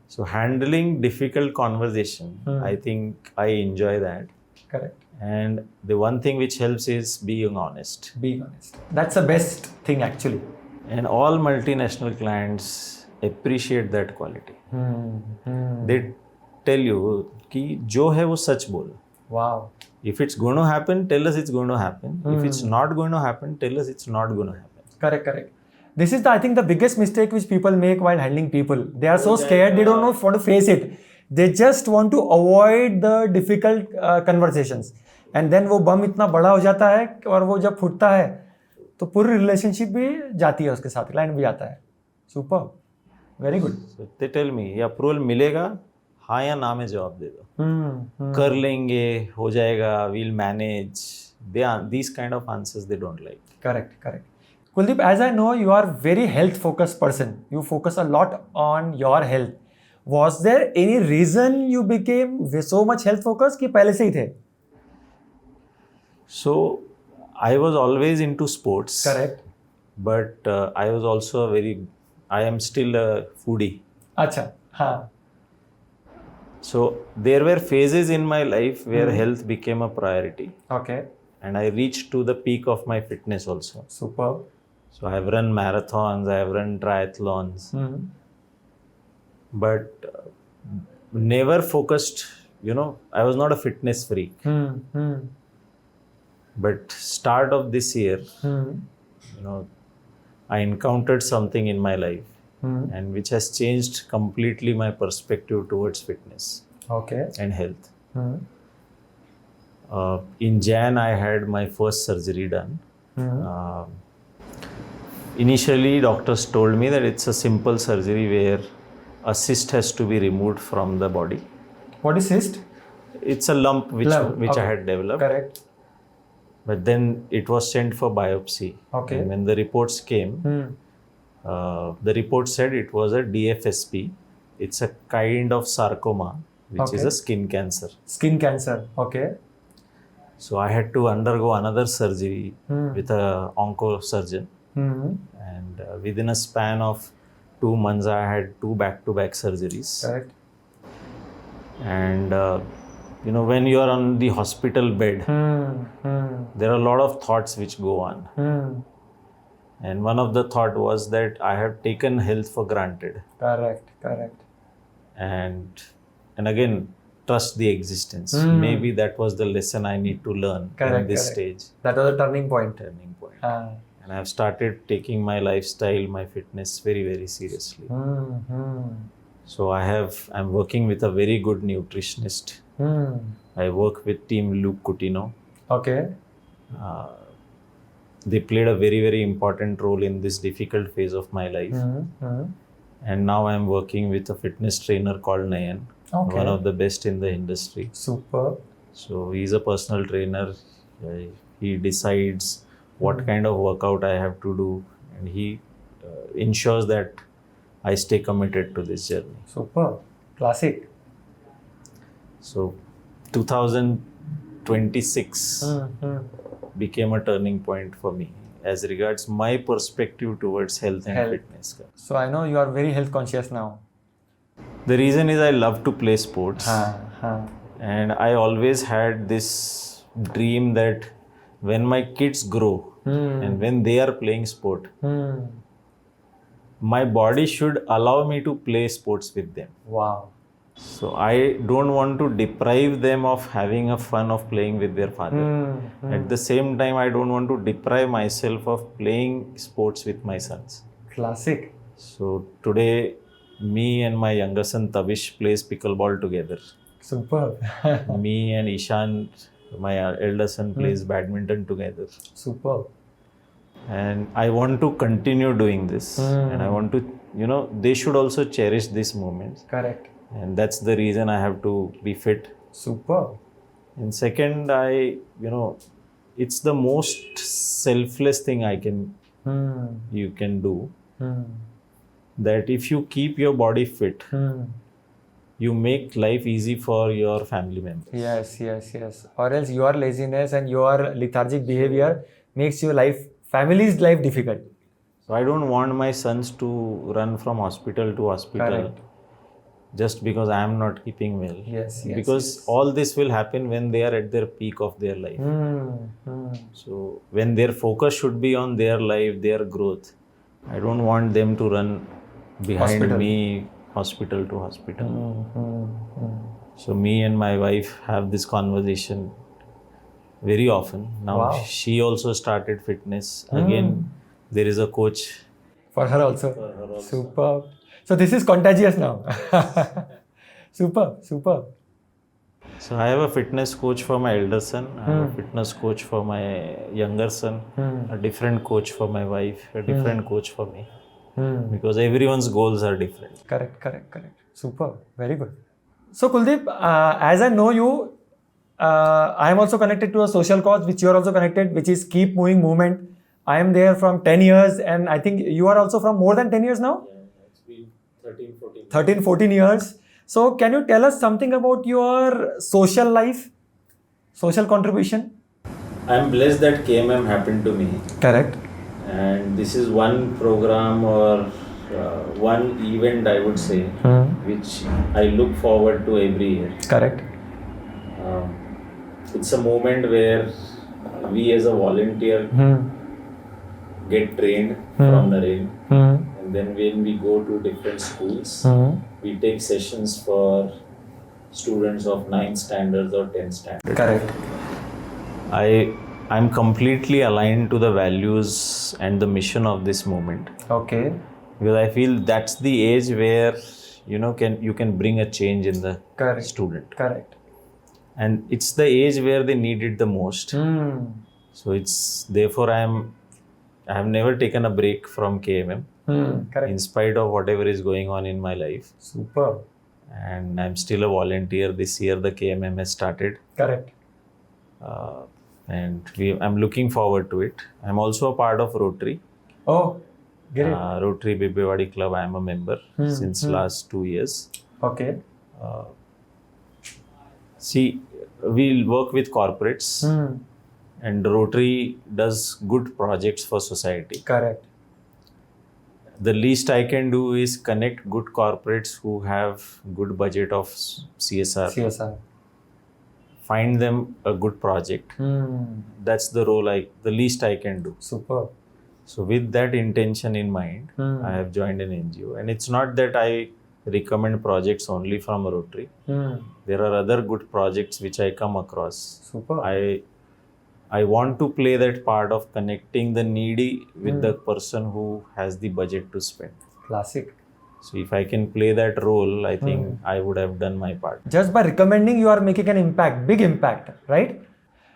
So handling difficult conversation, I think I enjoy that. Correct. And the one thing which helps is being honest. Being honest. That's the best thing actually. And all multinational clients appreciate that quality. They tell you कि जो है वो सच बोलो. Wow. If it's going to happen, tell us it's going to happen. If it's not going to happen, tell us it's not going to happen. Correct. This is, I think, the biggest mistake which people make while handling people. They are so scared, they don't know how to face it. They just want to avoid the difficult conversations. And then वो बम इतना बड़ा हो जाता है और वो जब फूटता है तो पूरी रिलेशनशिप भी जाती है उसके साथ, क्लाइंट भी आता है. Super, very good. So they tell me, ये अप्रूवल मिलेगा, हाँ या ना में जवाब दे दो. कर लेंगे, हो जाएगा, we'll manage. These kind of answers they don't like. Correct. Kuldeep, as I know, you are very health focused person. You focus a lot on your health. Was there any reason you became so much health focused कि पहले से ही थे? So I was always into sports. Correct. But I was also I am still a foodie. अच्छा, हाँ. So there were phases in my life where health became a priority. Okay. And I reached to the peak of my fitness also. Super. So I have run marathons, I have run triathlons. But never focused, I was not a fitness freak. But start of this year, I encountered something in my life and which has changed completely my perspective towards fitness and health. In Jan, I had my first surgery done. Initially, doctors told me that it's a simple surgery where a cyst has to be removed from the body. What is cyst? It's a lump which I had developed. Correct. But then it was sent for biopsy. Okay. And when the reports came, the report said it was a DFSP. It's a kind of sarcoma, which is a skin cancer. Skin cancer. Okay. So I had to undergo another surgery with a onco surgeon. And within a span of 2 months, I had 2 back-to-back surgeries. Correct. And when you are on the hospital bed, there are a lot of thoughts which go on. And one of the thought was that I have taken health for granted. Correct. And again, trust the existence. Maybe that was the lesson I need to learn in this stage. That was a turning point. And I have started taking my lifestyle, my fitness very, very seriously. So I'm working with a very good nutritionist. I work with team Luke Coutinho. Okay. They played a very, very important role in this difficult phase of my life. And now I'm working with a fitness trainer called Nayan, one of the best in the industry. Super. So he's a personal trainer. He decides what kind of workout I have to do, and he ensures that I stay committed to this journey. Super. Classic. So 2026 became a turning point for me as regards my perspective towards health and fitness. So I know you are very health conscious now. The reason is I love to play sports. And I always had this dream that when my kids grow and when they are playing sport, my body should allow me to play sports with them. Wow. So I don't want to deprive them of having a fun of playing with their father. At the same time, I don't want to deprive myself of playing sports with my sons. Classic. So today, me and my younger son Tavish plays pickleball together. Super. Me and Ishan, my elder son, plays badminton together. Super. And I want to continue doing this. And I want to, they should also cherish these moments. Correct. And that's the reason I have to be fit. Super. And second, it's the most selfless thing you can do. That if you keep your body fit, you make life easy for your family members. Yes. Or else your laziness and your lethargic behavior makes your family's life difficult. So I don't want my sons to run from hospital to hospital. Correct. Just because I am not keeping well. Yes. Because all this will happen when they are at their peak of their life. So when their focus should be on their life, their growth, I don't want them to run behind me hospital to hospital. So me and my wife have this conversation very often. Now she also started fitness. Again, there is a coach. For her also. Superb. So this is contagious now. Superb. So I have a fitness coach for my elder son. I have a fitness coach for my younger son. A different coach for my wife. A different coach for me. Because everyone's goals are different. Correct. Super. Very good. So Kuldeep, as I know you, I am also connected to a social cause which you are also connected, which is Keep Moving Movement. I am there from 10 years and I think you are also from more than 10 years now? Yeah, it's been 13-14 13-14 years. So can you tell us something about your social life, social contribution? I am blessed that KMM happened to me. Correct. And this is one program or one event, I would say, which I look forward to every year. Correct. It's a moment where we as a volunteer get trained from the rain. And then when we go to different schools, we take sessions for students of 9th standards or 10th standards. Correct. I'm completely aligned to the values and the mission of this movement. Okay. Because I feel that's the age where you can bring a change in the student. Correct. And it's the age where they need it the most. So it's therefore I have never taken a break from KMM. Correct. In spite of whatever is going on in my life. Super. And I'm still a volunteer. This year the KMM has started. Correct. And I'm looking forward to it. I'm also a part of Rotary. Oh, great. Rotary Bibewadi Club, I am a member since last 2 years. Okay. See, we work with corporates and Rotary does good projects for society. Correct. The least I can do is connect good corporates who have good budget of CSR. Find them a good project. That's the role the least I can do. Super. So with that intention in mind, I have joined an NGO. And it's not that I recommend projects only from Rotary. There are other good projects which I come across. Super. I want to play that part of connecting the needy with the person who has the budget to spend. Classic. So if I can play that role, I think I would have done my part. Just by recommending, you are making an impact, big impact, right?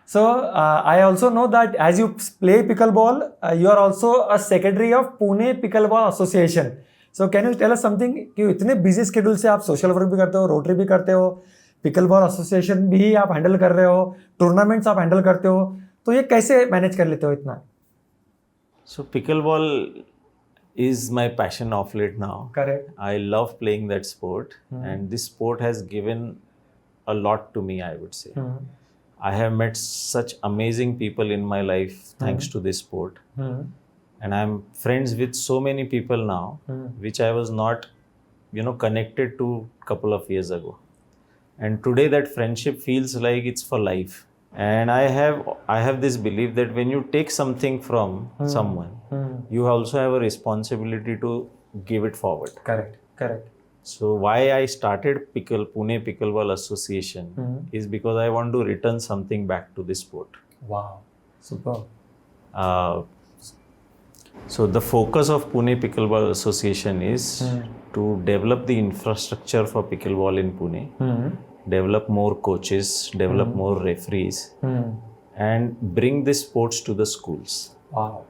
So I also know that as you play pickleball, you are also a secretary of Pune Pickleball Association. So can you tell us something कि इतने busy schedule से आप social work भी करते हो, Rotary भी करते हो, Pickleball Association भी आप handle कर रहे हो, tournaments आप handle करते हो, तो ये कैसे manage कर लेते हो इतना? So pickleball is my passion of late now. Correct. I love playing that sport, and this sport has given a lot to me, I would say. I have met such amazing people in my life thanks to this sport. And I'm friends with so many people now, which I was not, connected to a couple of years ago. And today that friendship feels like it's for life. And I have this belief that when you take something from someone, you also have a responsibility to give it forward. Correct. So why I started Pune Pickleball Association is because I want to return something back to this sport. Wow, super. So the focus of Pune Pickleball Association is to develop the infrastructure for pickleball in Pune, develop more coaches, develop more referees, and bring these sports to the schools. Wow.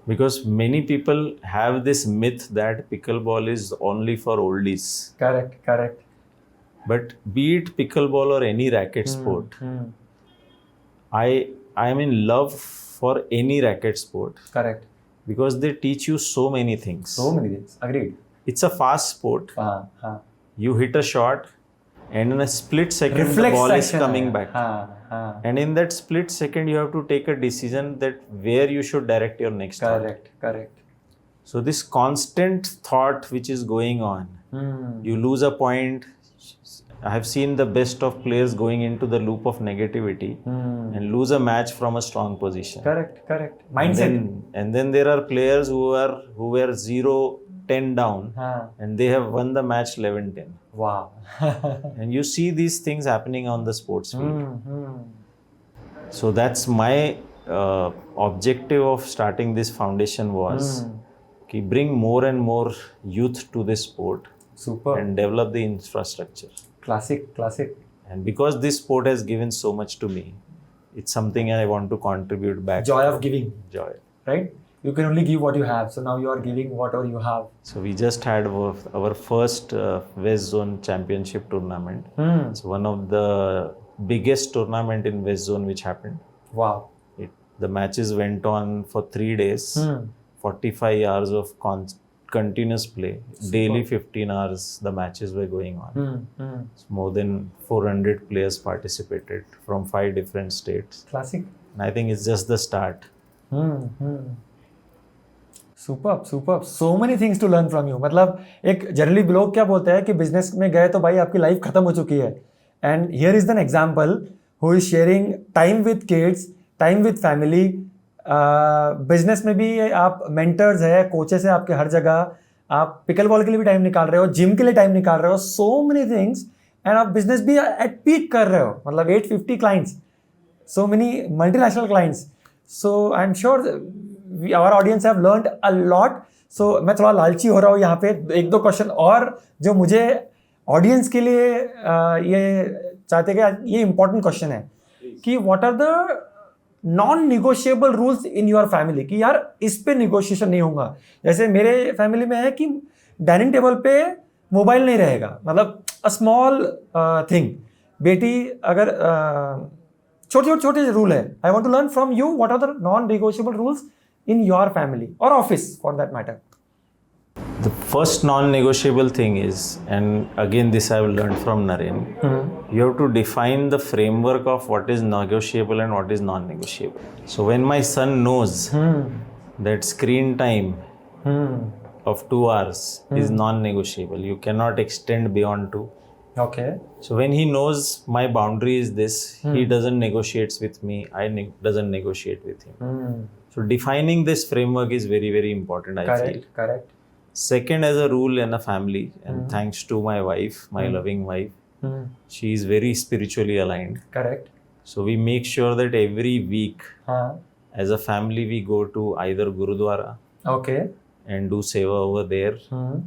Because many people have this myth that pickleball is only for oldies. Correct. But be it pickleball or any racket sport, I am in love for any racket sport. Correct. Because they teach you so many things. Agreed. It's a fast sport. You hit a shot, and in a split second, Reflex the ball is section coming back. And in that split second, you have to take a decision that where you should direct your next thought. Correct. So this constant thought which is going on, you lose a point. I have seen the best of players going into the loop of negativity and lose a match from a strong position. Correct. Mindset. And then there are players who were 0-10 down and they have won the match 11-10. Wow. And you see these things happening on the sports field. So that's my objective of starting this foundation was to bring more and more youth to this sport. Super. And develop the infrastructure. Classic. And because this sport has given so much to me, it's something I want to contribute back. Joy of giving. Joy. Right? You can only give what you have. So now you are giving whatever you have. So we just had our first West Zone Championship tournament. It's one of the biggest tournament in West Zone which happened. Wow. The matches went on for 3 days, 45 hours of continuous play. Super. Daily 15 hours the matches were going on. So more than 400 players participated from 5 different states. Classic. And I think it's just the start. Superb. So many things to learn from you. मतलब एक generally लोग क्या बोलते हैं कि business में गए तो भाई आपकी लाइफ खत्म हो चुकी है. And here is an example who is sharing time with kids, time with family. Business में भी आप मेंटर्स है, कोचेस है आपके हर जगह. आप पिकल बॉल के लिए भी टाइम निकाल रहे हो, जिम के लिए टाइम निकाल रहे हो. So many things. एंड आप बिजनेस भी एट पीक कर रहे हो. मतलब 850 clients, so many multinational clients. So I am sure our audience have learned a lot. So मैं थोड़ा लालची हो रहा हूँ यहाँ पे. 1-2 क्वेश्चन और जो मुझे ऑडियंस के लिए ये चाहते कि ये इंपॉर्टेंट क्वेश्चन है कि what are the non negotiable rules in your family, कि यार इस पे निगोशिएशन नहीं होगा. जैसे मेरे फैमिली में है कि डाइनिंग टेबल पे मोबाइल नहीं रहेगा. मतलब अ स्मॉल थिंग. बेटी अगर छोटे रूल है. I want to learn from you what are the non negotiable rules in your family or office for that matter. The first non-negotiable thing is, and again this I have learned from Naren, you have to define the framework of what is negotiable and what is non-negotiable. So when my son knows that screen time of 2 hours is non-negotiable, you cannot extend beyond 2. Okay. So when he knows my boundary is this, he doesn't negotiate with me, I doesn't negotiate with him. So defining this framework is very, very important, I feel. Correct. Second, as a rule in a family, and thanks to my wife, my loving wife, she is very spiritually aligned. Correct. So we make sure that every week, as a family, we go to either Gurudwara Okay. and do seva over there,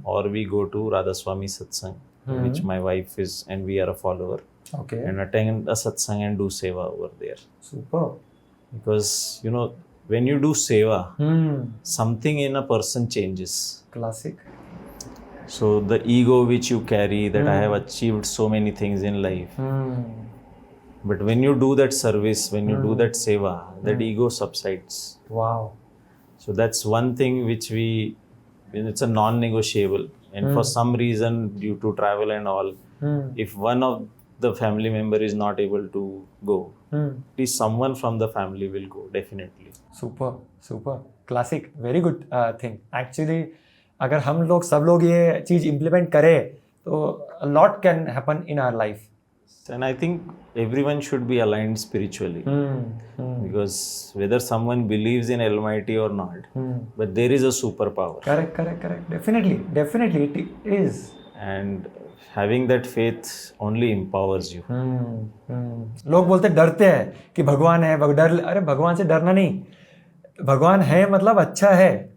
or we go to Radhaswami Satsang, which my wife is, and we are a follower, Okay. and attend a satsang and do seva over there. Super. Because, when you do seva, something in a person changes. Classic. So the ego which you carry, that I have achieved so many things in life. But when you do that service, when you do that seva, that ego subsides. Wow. So that's one thing which it's a non-negotiable. And for some reason, due to travel and all, if one of the family member is not able to go, at least someone from the family will go, definitely. Super. Classic. Very good thing. Actually, अगर हम लोग सब लोग ये चीज implement करें, तो a lot can happen in our life. And I think everyone should be aligned spiritually, because whether someone believes in Almighty or not, but there is a superpower. Correct. Definitely it is. And having that faith only empowers you. लोग बोलते डरते हैं कि भगवान है, अरे भगवान से डरना नहीं, भगवान है मतलब अच्छा है.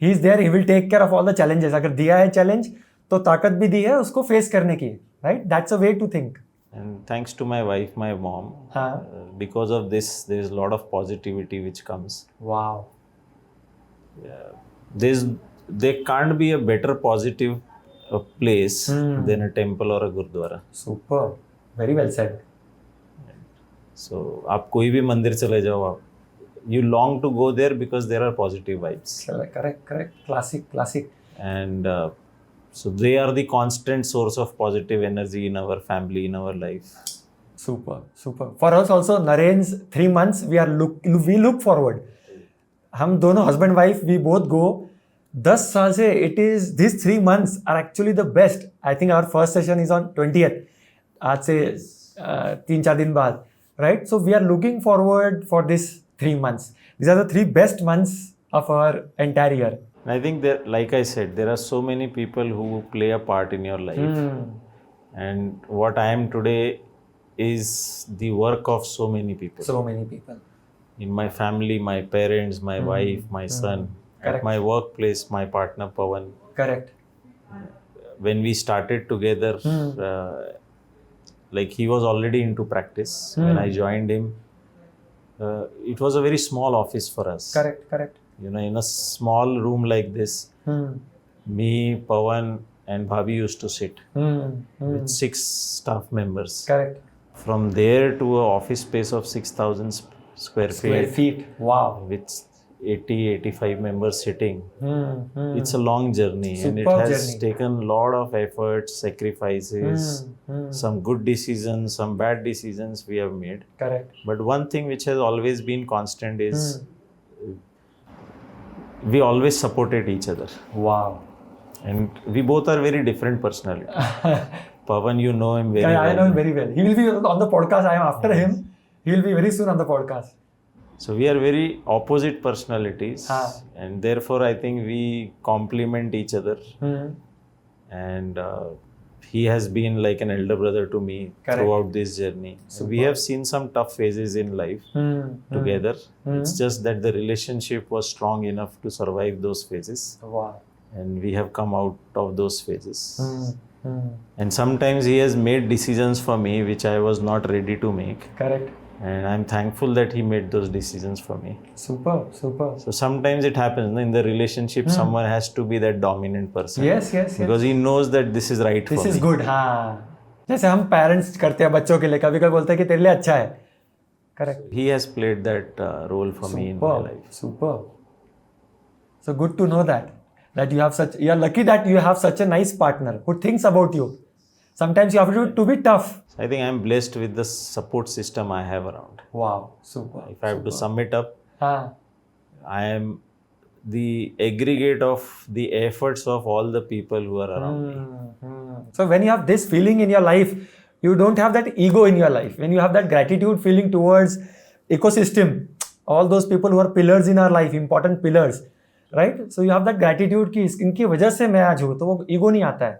He is there, he will take care of all the challenges. अगर दिया है challenge तो ताकत भी दी है उसको face करने की, right? That's a way to think. And thanks to my wife, my mom, because of this, there is a lot of positivity which comes. Wow. There can't be a better positive place than a temple or a gurdwara. Super. Very well said. So, आप कोई भी मंदिर चले जाओ आप, you long to go there because there are positive vibes. Correct. Classic. And so they are the constant source of positive energy in our family, in our life. Super. For us also, Naren's 3 months, we look forward. हम दोनों husband wife, we both go. 10 साल से it is, these 3 months are actually the best. I think our first session is on 20th. आज से 3-4 दिन बाद, right? So we are looking forward for this 3 months. These are the 3 best months of our entire year. I think there, like I said, there are so many people who play a part in your life. And what I am today is the work of so many people. In my family, my parents, my wife, my son, at my workplace, my partner Pawan. Correct. When we started together, like he was already into practice. When I joined him, it was a very small office for us. Correct. You know, in a small room like this, me, Pawan and Bhabhi used to sit with 6 staff members. Correct. From there to an office space of 6,000 square feet. Wow. With 80-85 members sitting. It's a long journey. Superb and it has journey. taken a lot of efforts, sacrifices, some good decisions, some bad decisions we have made. Correct. But one thing which has always been constant is we always supported each other. Wow. And we both are very different personalities. Pawan, you know him very well. I know him very well. He will be on the podcast. I am after him. He will be very soon on the podcast. So we are very opposite personalities. And therefore I think we complement each other. And he has been like an elder brother to me throughout this journey. We have seen some tough phases in life together. It's just that the relationship was strong enough to survive those phases. Wow. And we have come out of those phases. And sometimes he has made decisions for me which I was not ready to make. Correct. And I'm thankful that he made those decisions for me. Super. So sometimes it happens in the relationship, someone has to be that dominant person. Yes. Because he knows that this is right for me. This is good. जैसे हम parents करते हैं बच्चों के लिए, कभी कभी बोलते हैं कि तेरे लिए अच्छा है. Correct. He has played that role for me in my life. Super. So good to know that you are lucky that you have such a nice partner who thinks about you. Sometimes you have to be tough. I think I'm blessed with the support system I have around. Wow, super. If I have to sum it up, I am the aggregate of the efforts of all the people who are around me. So when you have this feeling in your life, you don't have that ego in your life. When you have that gratitude feeling towards ecosystem, all those people who are pillars in our life, important pillars, right? So you have that gratitude कि इनकी वजह से मैं आज हूँ, तो वो ego नहीं आता है.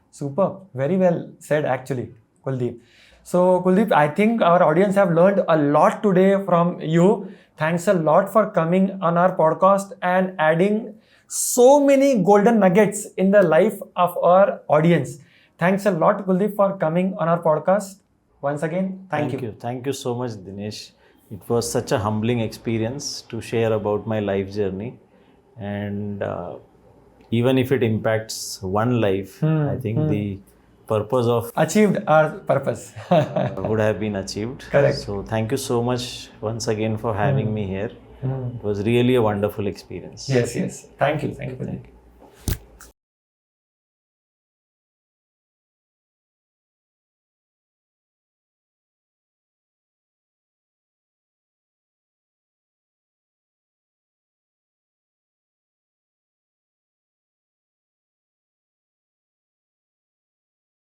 Super, very well said actually, Kuldeep. So Kuldeep, I think our audience have learned a lot today from you. Thanks a lot for coming on our podcast and adding so many golden nuggets in the life of our audience. Thanks a lot, Kuldeep, for coming on our podcast. Once again, thank you. Thank you so much, Dinesh. It was such a humbling experience to share about my life journey. And even if it impacts one life, I think the purpose of achieved our purpose would have been achieved. Correct. So thank you so much once again for having me here. It was really a wonderful experience. Yes. Thank you.